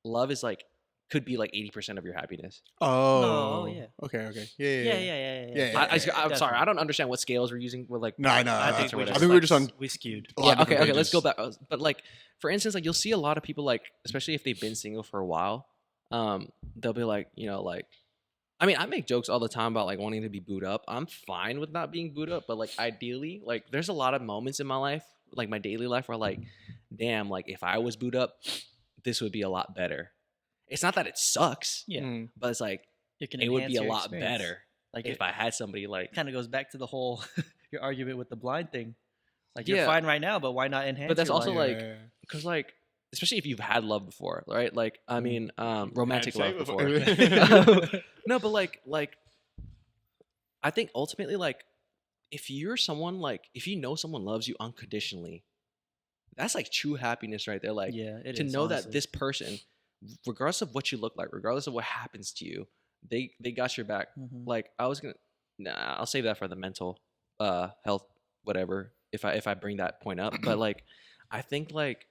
love is like could be like 80% of your happiness.
Oh.
yeah.
Okay.
Yeah.
Yeah,
I'm sorry,
definitely.
I don't understand what scales we're using. With like
No, I know.
I
I
think
think
we
we were just on.
we skewed.
a lot of
okay,
different
let's go
pages.
back. But like, for instance, like you'll see a lot of people, like especially if they've been single for a while, they'll be like, like, I mean, I make jokes all the time about like wanting to be booed up. I'm fine with not being booed up, but like ideally, like there's a lot of moments in my life, like my daily life, where like, damn, like if I was booed up, this would be a lot better. It's not that it sucks,
Yeah,
Mm.
but it's like
it can.
it would be
enhance
a
your
lot
experience.
better
Like
if I had somebody like.
kind of goes back to the whole your argument with the blind thing. Like
Yeah.
you're fine right now, but why not enhance?
But that's
your
also
life?
like- Because like, especially if you've had love before, right? Like, I mean, romantic
say
love
before.
before. No, but like, I think ultimately, like, if you're someone like, if you know someone loves you unconditionally, that's like true happiness right there. Like,
yeah, it
to
is,
know that
honestly.
this person, regardless of what you look like, regardless of what happens to you, they got your back.
Mhm.
Like, I'll save that for the mental health, whatever. If I bring that point up, but like, I think like,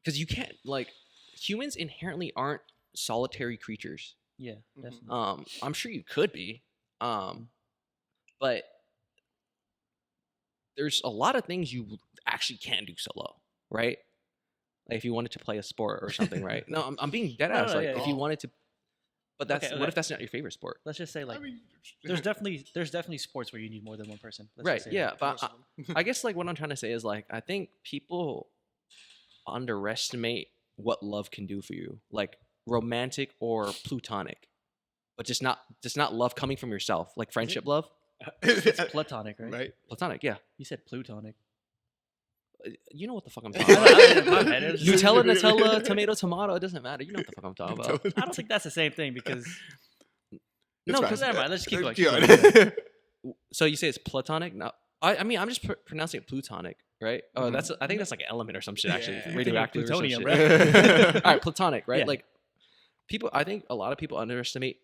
because you can't like, humans inherently aren't solitary creatures.
Yeah,
Mhm.
definitely.
I'm sure you could be, but there's a lot of things you actually can do solo, right? Like if you wanted to play a sport or something, right? No, I'm being dead
No,
ass.
no,
Like
yeah,
if you
yeah.
wanted to, but that's
Okay,
what
okay.
if that's not your favorite sport?
Let's just say like
I mean,
there's definitely sports where you need more than one person. Let's
Right?
just say
Yeah,
that.
but I guess like what I'm trying to say is like I think people underestimate what love can do for you, like romantic or plutonic, but just not love coming from yourself, like friendship love.
It's platonic, right?
right?
Platonic, yeah.
You said plutonic.
You know what the fuck I'm
I
talking
know,
about.
my bad, it was-
Nutella, Nutella, tomato, it doesn't matter. You know what the fuck I'm talking about.
I don't think that's the same thing because
No,
It's
'cause
fine.
never mind, let's keep going,
Keep
keep
going.
So you say it's platonic? No, I mean, I'm just pronouncing it plutonic, right? Oh,
Mhm.
I think that's like an element or some shit, actually.
Yeah.
You're thinking
Radioactive or some
plutonium,
shit.
bro.
All right, platonic, right?
Yeah.
Like, I think a lot of people underestimate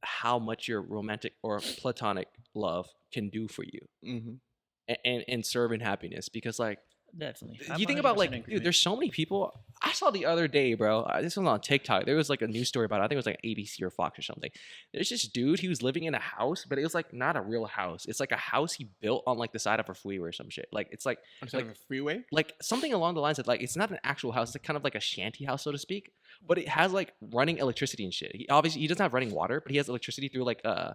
how much your romantic or platonic love can do for you
Mhm.
and serve in happiness. Because, like,
Definitely.
you think about, like, dude, there's so many people. I saw the other day, bro. This was on TikTok. There was like a news story about it. I think it was like ABC or Fox or something. There's this dude. He was living in a house, but it was like not a real house. It's like a house he built on like the side of a freeway or some shit. Like it's like
On the side of a freeway.
like something along the lines of like it's not an actual house. It's like kind of like a shanty house, so to speak. But it has like running electricity and shit. He obviously he doesn't have running water, but he has electricity through like a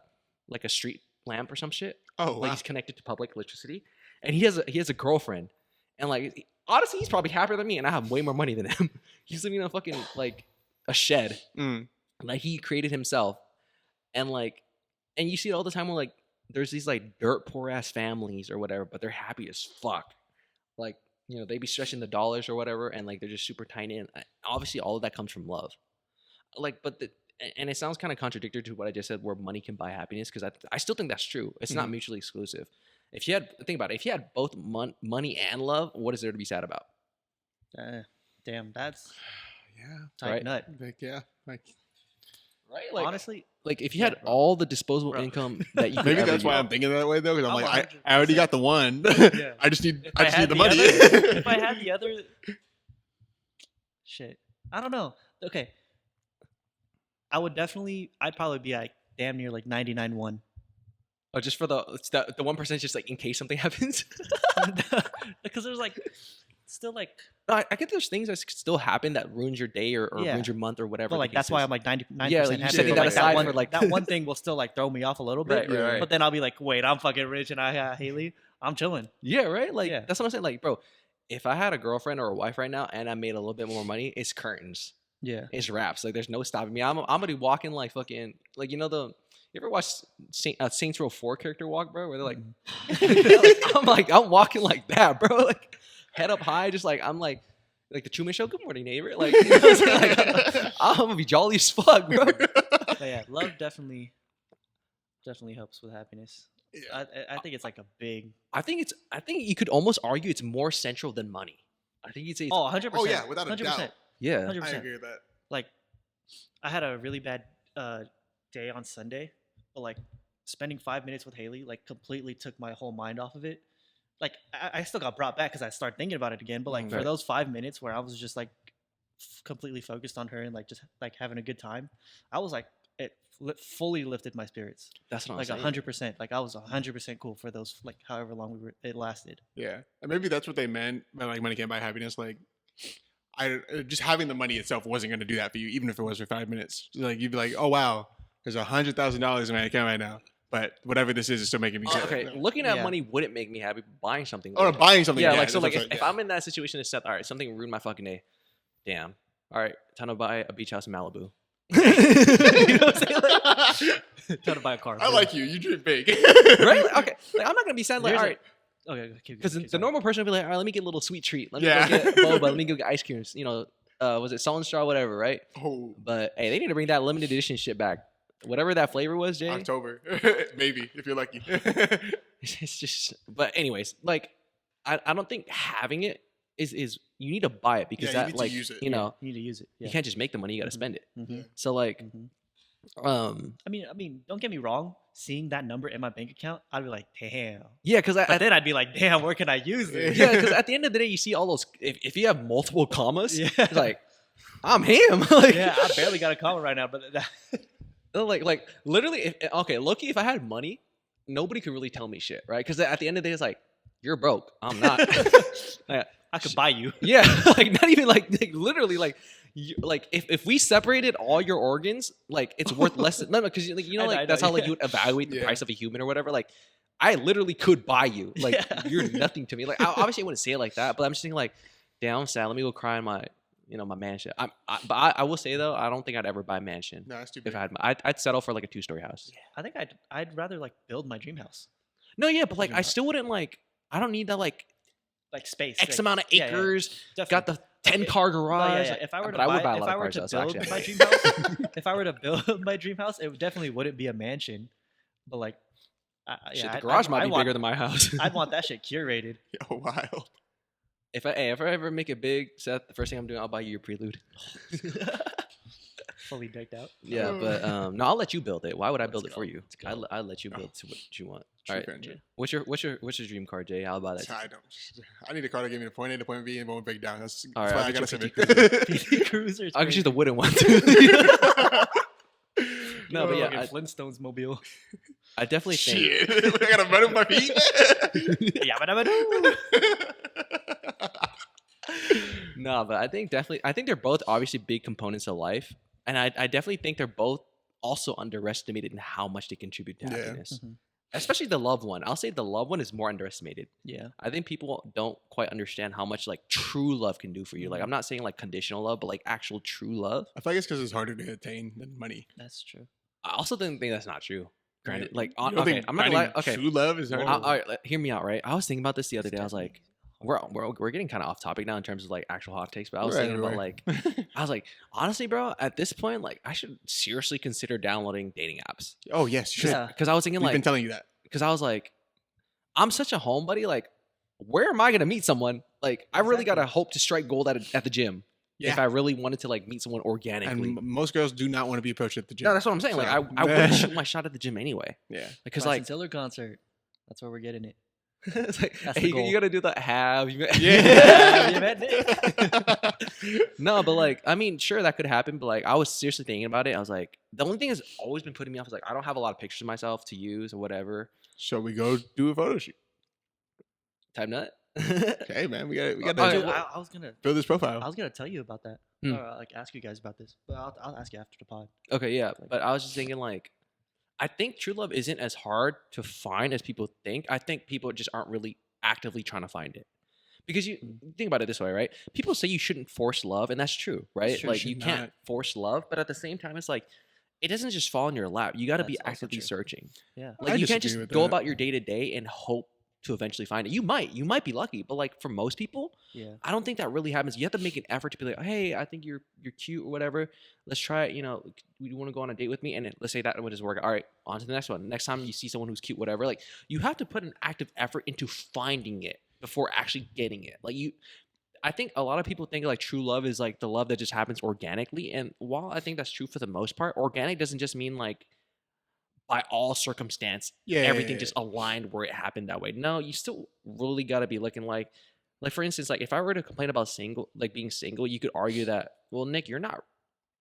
street lamp or some shit.
Oh,
Like
wow.
he's connected to public electricity, and he has a girlfriend, and like honestly, he's probably happier than me, and I have way more money than him. He's living in a fucking like a shed,
Mm.
like he created himself, and like, and you see it all the time when like there's these like dirt poor ass families or whatever, but they're happy as fuck. Like they be stretching the dollars or whatever, and like they're just super tiny, and obviously all of that comes from love. Like, but and it sounds kind of contradictory to what I just said, where money can buy happiness, because I still think that's true. It's not
Mhm.
mutually exclusive. If you had think about it, if you had both money and love, what is there to be sad about?
Damn, that's
Yeah.
tight
Right.
nut.
Like, yeah. Like
Right?
Honestly,
like if you
yeah,
had
bro.
all the disposable
Bro.
income that you could
maybe
ever
that's why
use.
I'm thinking that way though, because I'm
I'm
like, I already
100%.
got the one.
Yeah.
I just need
If I had
the
the
money.
if I had the other shit, I don't know. Okay, I'd probably be like damn near like 99-1.
Oh, just for the 1%, just like in case something happens.
Because there's like still like,
No, I get there's things that still happen that ruins your day or
Yeah.
ruins your month or whatever.
but
the
like
case
that's why
is.
I'm like 99%
Yeah, like, you
happy.
setting
but,
that
like,
aside
for, like-
that one thing will still like throw me off a little bit.
Right, right.
But then I'll be like, wait, I'm fucking rich and I got Haley. I'm chilling.
Yeah, right. Like
Yeah.
that's what I'm saying. Like, bro, if I had a girlfriend or a wife right now and I made a little bit more money, it's curtains.
Yeah.
It's wraps. Like there's no stopping me. I'm gonna be walking like fucking like you ever watch Saints Row 4 character walk, bro? Where they're like, I'm walking like that, bro. Like head up high, just like I'm like the Truman Show. Good morning, neighbor. Like, you know what I'm saying? Like, I'm gonna be jolly as fuck, bro.
But yeah, love definitely helps with happiness.
Yeah.
I think it's like a big.
I think you could almost argue it's more central than money. I think you'd say,
Oh, 100%.
Oh, yeah, without a
100%.
doubt.
yeah,
100%.
I agree with that.
Like, I had a really bad day on Sunday, but like spending 5 minutes with Haley like completely took my whole mind off of it. Like, I still got brought back because I started thinking about it again. But like for
Right.
those 5 minutes where I was just like completely focused on her and like just like having a good time, I was like fully lifted my spirits.
that's what I'm
Like
saying.
100%. Like I was 100% cool for those like however long it lasted.
Yeah, and maybe that's what they meant by like money can't buy happiness. Like, just having the money itself wasn't going to do that for you, even if it was for 5 minutes. Like you'd be like, oh wow, there's $100,000 in my account right now, but whatever this is still making me sad.
Okay,
No.
looking at
Yeah.
money wouldn't make me happy. Buying something.
Oh, no,
would.
buying something.
Yeah, like so,
that's
like
what-
if I'm in that situation as Seth, all right, something ruined my fucking day. Damn. All right, time to buy a beach house in Malibu. You know what I'm saying? Like,
Trying to buy a car.
I like you. You dream big,
right? Like, okay, like, I'm not gonna be sad. Like,
Here's
all
a-
right,
Okay, keep
because
going,
the normal person would be like, all right, let me get a little sweet treat. Let me
Yeah.
go get boba. Let me go get ice creams. Was it salt and straw, whatever, right?
Oh,
But hey, they need to bring that limited edition shit back. Whatever that flavor was, Jay.
October, maybe if you're lucky.
It's just. But anyways, like, I don't think having it is you need to buy it because
Yeah, you
that
need to
like
use it.
you know
You need to use it. Yeah.
you can't just make the money. You got to
Mhm.
spend it.
Mhm,
So like,
mhm.
um,
I mean, don't get me wrong. Seeing that number in my bank account, I'd be like, damn.
yeah, because
But then I'd be like, damn, where can I use it?
yeah, because at the end of the day, you see all those. If you have multiple commas,
Yeah.
it's like I'm him. Like,
Yeah, I barely got a comment right now, but
like literally. Okay, lucky if I had money, nobody could really tell me shit, right? Because at the end of the day, it's like you're broke. I'm not. Like,
I could buy you.
yeah, like not even like literally like. Like if we separated all your organs, like it's worth less. No, because like
I
like
know,
that's how like
yeah.
you would evaluate the
Yeah.
price of a human or whatever. Like I literally could buy you. Like
Yeah.
you're nothing to me. Like obviously I wouldn't say it like that, but I'm just thinking like, damn, I'm sad. Let me go cry in my my mansion. But I will say though, I don't think I'd ever buy a mansion
No, that's too
if
big.
I had. I'd settle for like a 2-story house.
I think I'd rather like build my dream house,
No, yeah, but like
Dream
I
house.
still wouldn't like. I don't need that like
like space.
X
like,
amount of
yeah, yeah,
acres.
definitely.
Got the 10-car
No,
garage.
yeah, yeah. If I were to
but I would
buy,
buy a
if
lot
I
of
were
cars,
to
though, so
build
actually-
my dream house, if I were to build my dream house, it definitely wouldn't be a mansion, but like
Shit,
yeah,
the garage might
I
be
want,
bigger than my house.
I'd want that shit curated.
Yo, wild.
If I ever make it big, Seth, the first thing I'm doing, I'll buy you your Prelude.
Fully decked out.
Yeah, but no, I'll let you build it. Why would I
Let's
build it for
go.
you?
Let's go.
I'll let you build to what you want.
True
All right.
friend, Jay.
What's your dream car, Jay? I'll buy that.
I don't. I need a car to get me to point A to point B and won't break down. That's
All
why
right,
I
I'll
got a
get
Civic.
PT Cruiser.
I'll get you the wooden one. No, but yeah,
Flintstones mobile.
I definitely think.
Shit, I gotta run with my feet.
Yeah, but
No, but I think they're both obviously big components of life, and I definitely think they're both also underestimated in how much they contribute to
Yeah.
happiness.
Mhm.
Especially the love one. I'll say the love one is more underestimated.
Yeah.
I think people don't quite understand how much like true love can do for you. Like I'm not saying like conditional love, but like actual true love.
I feel like it's because it's harder to attain than money.
That's true.
I also think that's not true. Granted,
You
like
don't
okay,
think
I'm not gonna lie.
finding
Okay,
true love is harder.
all right, hear me out. Right, I was thinking about this the other
It's
day. I was like,
definitely
we're getting kind of off topic now in terms of like actual hot takes, but I was
Right,
thinking about
right.
like I was like, honestly, bro, at this point, like I should seriously consider downloading dating apps.
Oh yes, you should.
Yeah.
Because I was thinking
We've been
like,
telling you that.
because I was like, I'm such a homebody. Like, where am I gonna meet someone? Like, I really gotta
Exactly.
hope to strike gold at the gym if
Yeah.
I really wanted to like meet someone organically.
And most girls do not want to be approached at the gym.
No, that's what I'm saying. Like,
So-
I wouldn't shoot my shot at the gym anyway.
Yeah.
Because
Bryson
like,
Tiller concert. That's where we're getting it.
it's like
That's
hey,
the goal.
you gotta do that have.
Yeah.
You met Nick.
No, but like, I mean, sure, that could happen. But like, I was seriously thinking about it. I was like, the only thing that's always been putting me off is like, I don't have a lot of pictures of myself to use or whatever.
Shall we go do a photo shoot?
Type nut.
Okay, man. We got
Okay,
to
Dude, I was gonna
build this profile.
I was gonna tell you about that.
Hmm.
Or like ask you guys about this, but I'll ask you after the pod.
Okay, yeah, but I was just thinking like, I think true love isn't as hard to find as people think. I think people just aren't really actively trying to find it. Because you think about it this way, right? People say you shouldn't force love, and that's true, right?
true,
Like
should
you can't
not.
force love, but at the same time, it's like it doesn't just fall in your lap. You got to be
That's also
actively
true.
searching.
Yeah.
Like
I
you can't
disagree
just
with
go
that.
about your day to day and hope to eventually find it. You might be lucky, but like for most people,
Yeah.
I don't think that really happens. You have to make an effort to be like, hey, I think you're cute or whatever. Let's try it. You know, you want to go on a date with me? And let's say that one doesn't work. All right, on to the next one. Next time you see someone who's cute, whatever. Like you have to put an active effort into finding it before actually getting it. Like I think a lot of people think like true love is like the love that just happens organically. And while I think that's true for the most part, organic doesn't just mean like by all circumstance
Yeah.
everything just aligned where it happened that way. No, you still really got to be looking like for instance, like if I were to complain about being single, you could argue that, well, Nick, you're not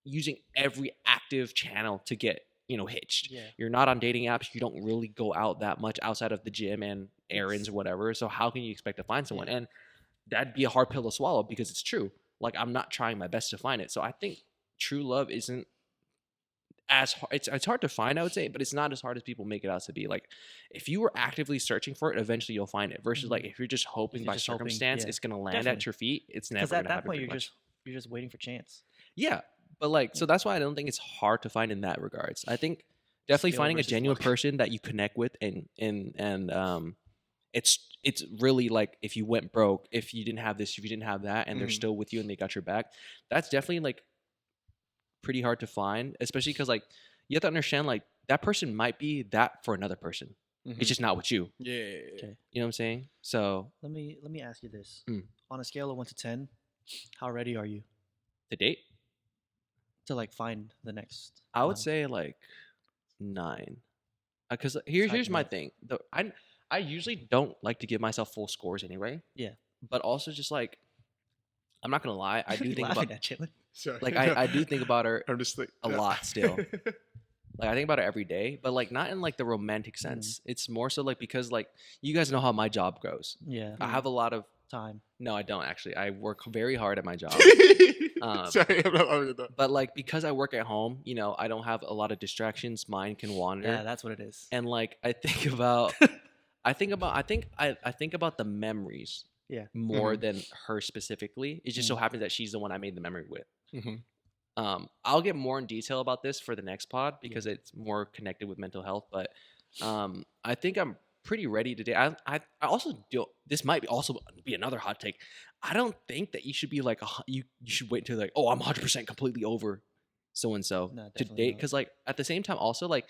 using every active channel to get, hitched.
Yeah.
You're not on dating apps. You don't really go out that much outside of the gym and errands or whatever. So how can you expect to find someone? And that'd be a hard pill to swallow because it's true. Like I'm not trying my best to find it. So I think true love isn't as hard. It's hard to find, I would say, but it's not as hard as people make it out to be. Like if you were actively searching for it, eventually you'll find it. Versus like if you're just hoping
you're
by
just hoping,
circumstance
yeah.
it's gonna land at
Definitely.
your feet, it's never
Because
gonna
at that
happen
point
pretty much.
you're just waiting for chance.
Yeah, but like so that's why I don't think it's hard to find in that regards. I think definitely
Skill
finding a
versus
genuine
luck.
person that you connect with and it's really like if you went broke, if you didn't have this, if you didn't have that, and they're
Mhm.
still with you and they got your back, that's definitely like pretty hard to find, especially because like you have to understand like that person might be that for another person.
Mhm.
It's just not with you.
Yeah.
Okay.
You know what I'm saying? So
Let me ask you this.
Mm.
On a scale of 1 to 10, how ready are you
the date,
to like find the next?
I would
one?
say like 9, because here's
Type
my
note.
thing. I usually don't like to give myself full scores anyway.
Yeah.
But also just like I'm not gonna lie, I do
You
think
laughing
about
at chilling.
Sorry.
like I do think about her
I'm just like
a lot still. Like I think about it every day, but like not in like the romantic sense. It's more so like because like you guys know how my job goes.
Yeah.
I have a lot of
Time.
no, I don't actually. I work very hard at my job.
Sorry, I'm not loving it though.
But like because I work at home, I don't have a lot of distractions. Mine can wander.
Yeah, that's what it is.
And like I think about I think about the memories
Yeah.
more than her specifically. It just so happens that she's the one I made the memory with.
Mhm.
I'll get more in detail about this for the next pod because it's more connected with mental health. But I think I'm pretty ready today. I also do. This might also be another hot take. I don't think that you should be like you should wait until like, oh, I'm 100% completely over so and so
No,
to
definitely
date,
not.
because like at the same time also like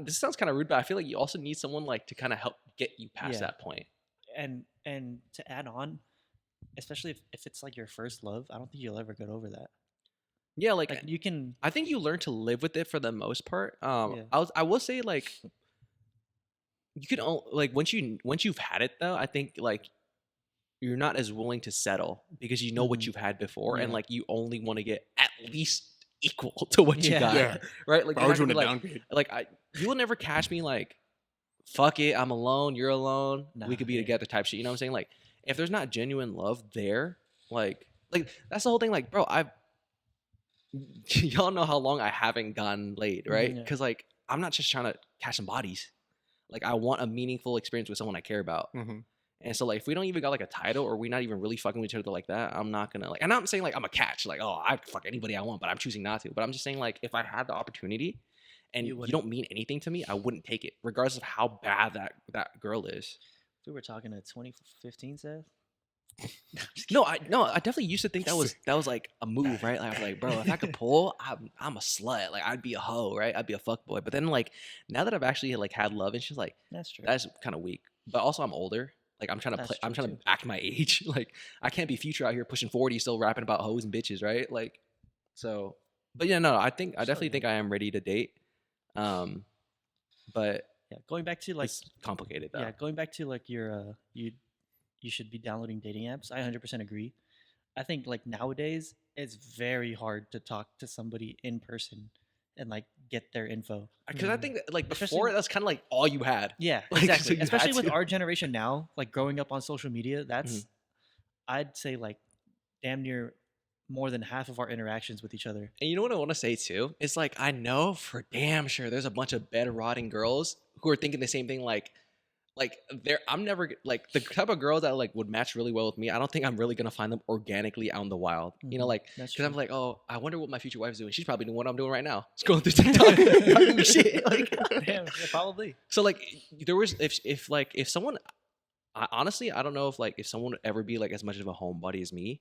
this sounds kind of rude, but I feel like you also need someone like to kind of help get you past
Yeah.
that point.
And to add on, especially if it's like your first love, I don't think you'll ever get over that.
Yeah, like
Like you can,
I think you learn to live with it for the most part.
yeah,
I will say like you could like once you've had it though, I think like you're not as willing to settle because you know what
Mhm.
you've had before, and
Yeah.
like you only want to get at least equal to what you
Yeah.
got,
Yeah.
right? Like
Why
you're
would
not
you
gonna
want
be
to
like
downgrade?
you will never catch me like fuck it, I'm alone, you're alone, we
Nah,
could be
yeah.
together type shit. You know what I'm saying? Like if there's not genuine love there, like that's the whole thing. Like bro, I've y'all know how long I haven't gotten laid, right?
Mhm, yeah.
Because like I'm not just trying to catch some bodies. Like I want a meaningful experience with someone I care about.
Mm-hmm.
And so like if we don't even got like a title or we're not even really fucking with each other like that, I'm not gonna like. And I'm not saying like I'm a catch, like oh I fuck anybody I want, but I'm choosing not to. But I'm just saying like if I had the opportunity and
You
you
wouldn't.
don't mean anything to me, I wouldn't take it, regardless of how bad that girl is.
If we were talking to 2015, Seth.
No, I definitely used to think that was like a move, right? Like I was like, bro, if I could pull, I'm a slut. Like I'd be a hoe, right? I'd be a fuck boy. But then like now that I've actually like had love, and she's like,
That's true.
that's kind of weak. But also I'm older. Like I'm trying to
That's
play. I'm
true,
trying to
too.
act my age. Like I can't be Future out here pushing 40, still rapping about hoes and bitches, right? Like so. But yeah, no, I
Still
definitely
young.
think I am ready to date. But
Yeah, going back to like,
it's complicated though.
yeah, going back to like your you should be downloading dating apps. I 100% agree. I think like nowadays it's very hard to talk to somebody in person and like get their info.
Because I think that, like
Especially-
before, that's kind of like all you had.
Yeah,
Like, so
exactly.
you
Especially
had
with
to.
our generation now, like growing up on social media, that's
Mhm.
I'd say like damn near more than half of our interactions with each other.
And you know what I want to say too? It's like I know for damn sure there's a bunch of bed rotting girls who are thinking the same thing. Like I'm never like the type of girls that like would match really well with me. I don't think I'm really gonna find them organically out in the wild. You know,
Mhm.
like
That's
because I'm
true.
like, oh, I wonder what my future wife's doing. She's probably doing what I'm doing right now. Scrolling through TikTok, not doing shit. Like,
Damn, yeah, probably.
so like there was if someone, honestly, I don't know if someone would ever be like as much of a homebody as me,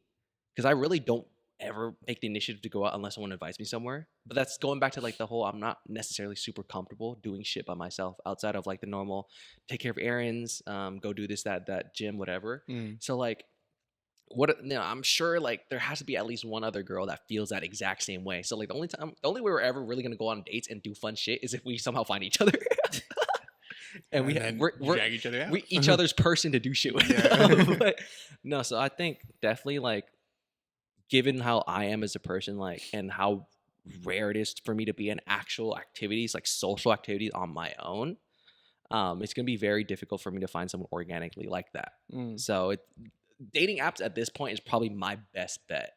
because I really don't ever make the initiative to go out unless someone invites me somewhere. But that's going back to like the whole I'm not necessarily super comfortable doing shit by myself outside of like the normal take care of errands, go do this, that gym, whatever.
Mm.
So like what you know, I'm sure like there has to be at least one other girl that feels that exact same way. So like the only way we're ever really gonna go on dates and do fun shit is if we somehow find each other. And
then
we're
drag each other out.
we each other's person to do shit with.
Yeah.
But, no, so I think definitely like given how I am as a person, like and how rare it is for me to be in actual activities, like social activities on my own, it's gonna be very difficult for me to find someone organically like that.
Mm.
So dating apps at this point is probably my best bet.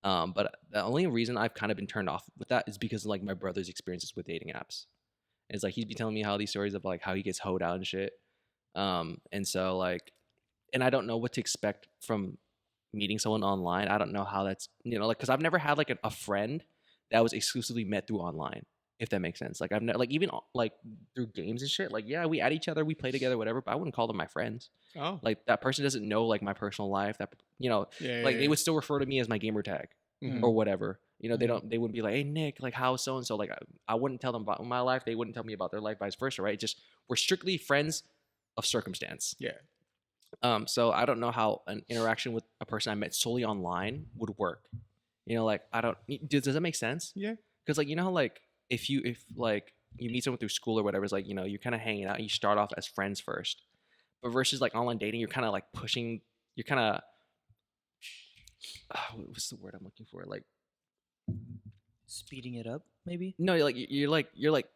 But the only reason I've kind of been turned off with that is because of like my brother's experiences with dating apps. It's like he'd be telling me how these stories of like how he gets hoed out and shit. And so like, and I don't know what to expect from meeting someone online. I don't know how that's, like, cause I've never had like a friend that was exclusively met through online, if that makes sense. Like I've never, like even like through games and shit, like, yeah, we add each other, we play together, whatever, but I wouldn't call them my friends.
Oh.
Like that person doesn't know like my personal life, that,
Yeah.
like they would still refer to me as my gamer tag
Mhm.
or whatever.
Mhm.
They wouldn't be like, hey Nick, like how's so and so. Like I wouldn't tell them about my life. They wouldn't tell me about their life, vice versa, right? Just we're strictly friends of circumstance.
Yeah.
So I don't know how an interaction with a person I met solely online would work. Like I don't. Does that make sense?
Yeah.
Because like how like if like you meet someone through school or whatever, it's like you're kind of hanging out. And you start off as friends first, but versus like online dating, you're kind of like pushing. You're kind of what's the word I'm looking for? Like
Speeding it up, maybe.
no, you're like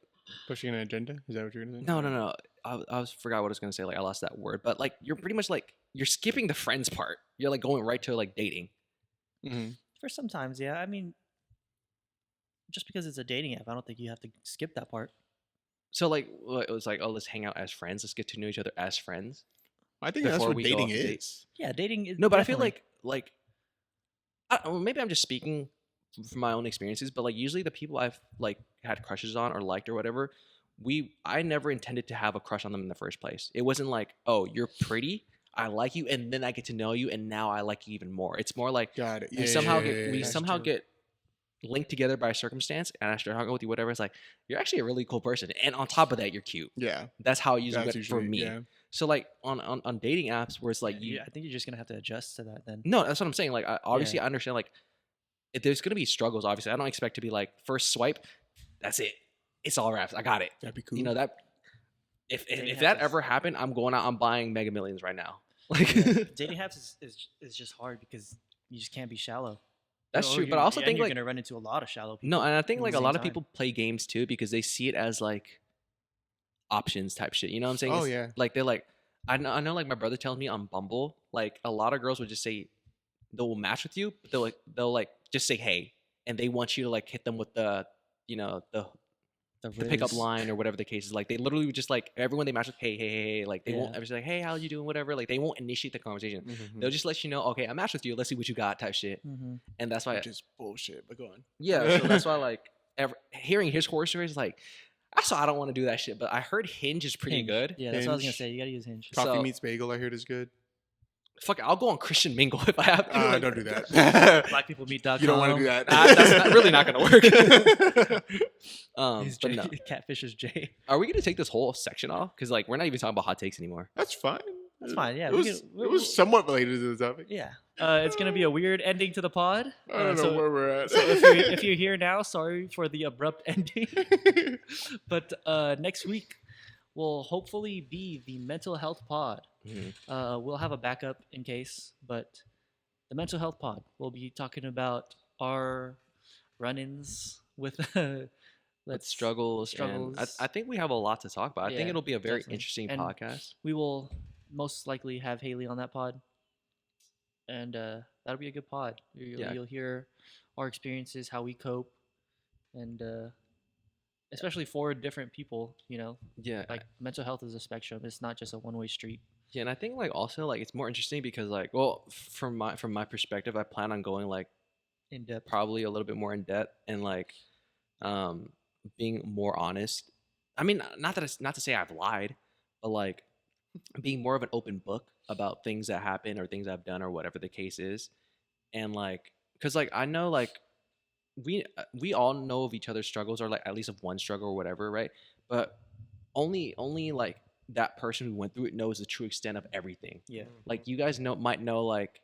Pushing an agenda? Is that what you're gonna say?
no. I forgot what I was gonna say. Like I lost that word, but like you're pretty much like you're skipping the friends part. You're like going right to like dating.
Mm-hmm.
For sometimes, yeah. I mean, just because it's a dating app, I don't think you have to skip that part.
So like it was like, oh, let's hang out as friends. Let's get to know each other as friends.
I think that's
Before
what
we go
dating
on a date.
is.
Yeah, dating is
No, but I feel
definitely-
like maybe I'm just speaking from my own experiences, but like usually the people I've like had crushes on or liked or whatever, I never intended to have a crush on them in the first place. It wasn't like, oh, you're pretty, I like you, and then I get to know you, and now I like you even more. It's more like
Got it.
we somehow
yeah.
get
That's
somehow
true.
get linked together by circumstance and I start hanging with you, whatever, it's like you're actually a really cool person, and on top of that, you're cute.
Yeah.
That's how it usually
That's
went for
usually,
me.
yeah.
So like on dating apps where it's like
Yeah, I think you're just gonna have to adjust to that then.
no, that's what I'm saying. Like obviously I understand like if there's gonna be struggles. Obviously, I don't expect to be like first swipe, that's it. It's all wraps. I got it.
That'd be cool.
You know that if
Dating
if that
apps
ever happened, I'm going out. I'm buying Mega Millions right now. Like
Dating apps is just hard because you just can't be shallow.
that's
Or
true.
you're-
But I also
and
think
you're
like
gonna run into a lot of shallow people.
no, and I think
at
like
the
a
same
lot of
time.
people play games too because they see it as like options type shit. You know what I'm saying?
Oh,
It's-
yeah.
Like they're like I know like my brother tells me on Bumble, like a lot of girls would just say they'll match with you, but they'll like just say hey, and they want you to like hit them with the the pickup
ruse.
line or whatever the case is. Like they literally would just like everyone they match with hey, like they won't
Yeah.
ever say like hey, how you doing, whatever. Like they won't initiate the conversation.
Mhm.
They'll just let you know, okay, I matched with you, let's see what you got type shit.
Mm-hmm.
And that's why
Which is bullshit, but go on.
yeah, so that's why like hearing his horror stories like that's why I don't want to do that shit. But I heard Hinge is pretty good.
Yeah, that's what I was gonna
Hinge.
say. You gotta use Hinge.
Coffee
So-
meets bagel, I heard is good.
Fuck it, I'll go on Christian Mingle if I have to. Like,
Don't do that.
Blackpeoplemeet.com.
You don't want to do that.
That's really not gonna work.
He's
But
Jay.
no.
Catfish is Jay.
Are we gonna take this whole section off? Because like we're not even talking about hot takes anymore.
That's fine.
That's fine, yeah,
It
we
was,
can-
it was somewhat related to the topic.
Yeah. It's gonna be a weird ending to the pod.
I don't know
so
where we're at.
so if you're here now, sorry for the abrupt ending. But next week will hopefully be the mental health pod.
Mhm.
We'll have a backup in case, but the mental health pod. We'll be talking about our run-ins with
With struggles.
struggles.
And I think we have a lot to talk about. I think
Yeah,
it'll be a very
definitely.
interesting
And
podcast.
we will most likely have Haley on that pod, and that'll be a good pod.
Yeah.
You'll hear our experiences, how we cope, and especially for different people. You know,
Yeah.
like mental health is a spectrum. It's not just a one-way street.
Yeah, and I think like also like it's more interesting because like well from my perspective, I plan on going like
In depth.
probably a little bit more in depth and like being more honest. I mean, not that it's not to say I've lied, but like being more of an open book about things that happen or things I've done or whatever the case is. And like cuz like I know like we all know of each other's struggles or like at least of one struggle or whatever, right? But only like that person who went through it knows the true extent of everything.
Yeah.
Like you guys might know like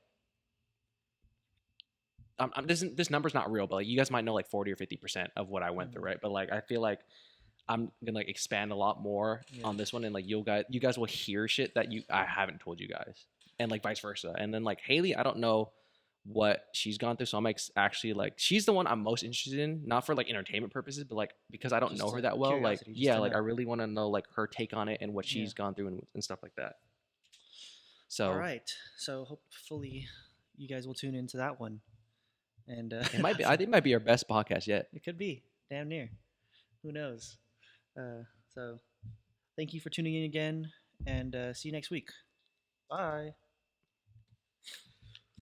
this number's not real, but like you guys might know like 40 or 50% of what I went through, right? But like I feel like I'm gonna like expand a lot more
Yeah.
on this one, and like you guys will hear shit that I haven't told you guys, and like vice versa. And then like Haley, I don't know what she's gone through, so I'm actually like she's the one I'm most interested in, not for like entertainment purposes, but like because I don't
Just,
know her
like,
that well. Like
curiosity, just
yeah,
to
like
know.
I really want to know like her take on it and what
Yeah.
she's gone through and stuff like that. So
All right. So hopefully you guys will tune into that one. And
it might be. I think it might be our best podcast yet.
it could be damn near. Who knows? So thank you for tuning in again, and see you next week. Bye.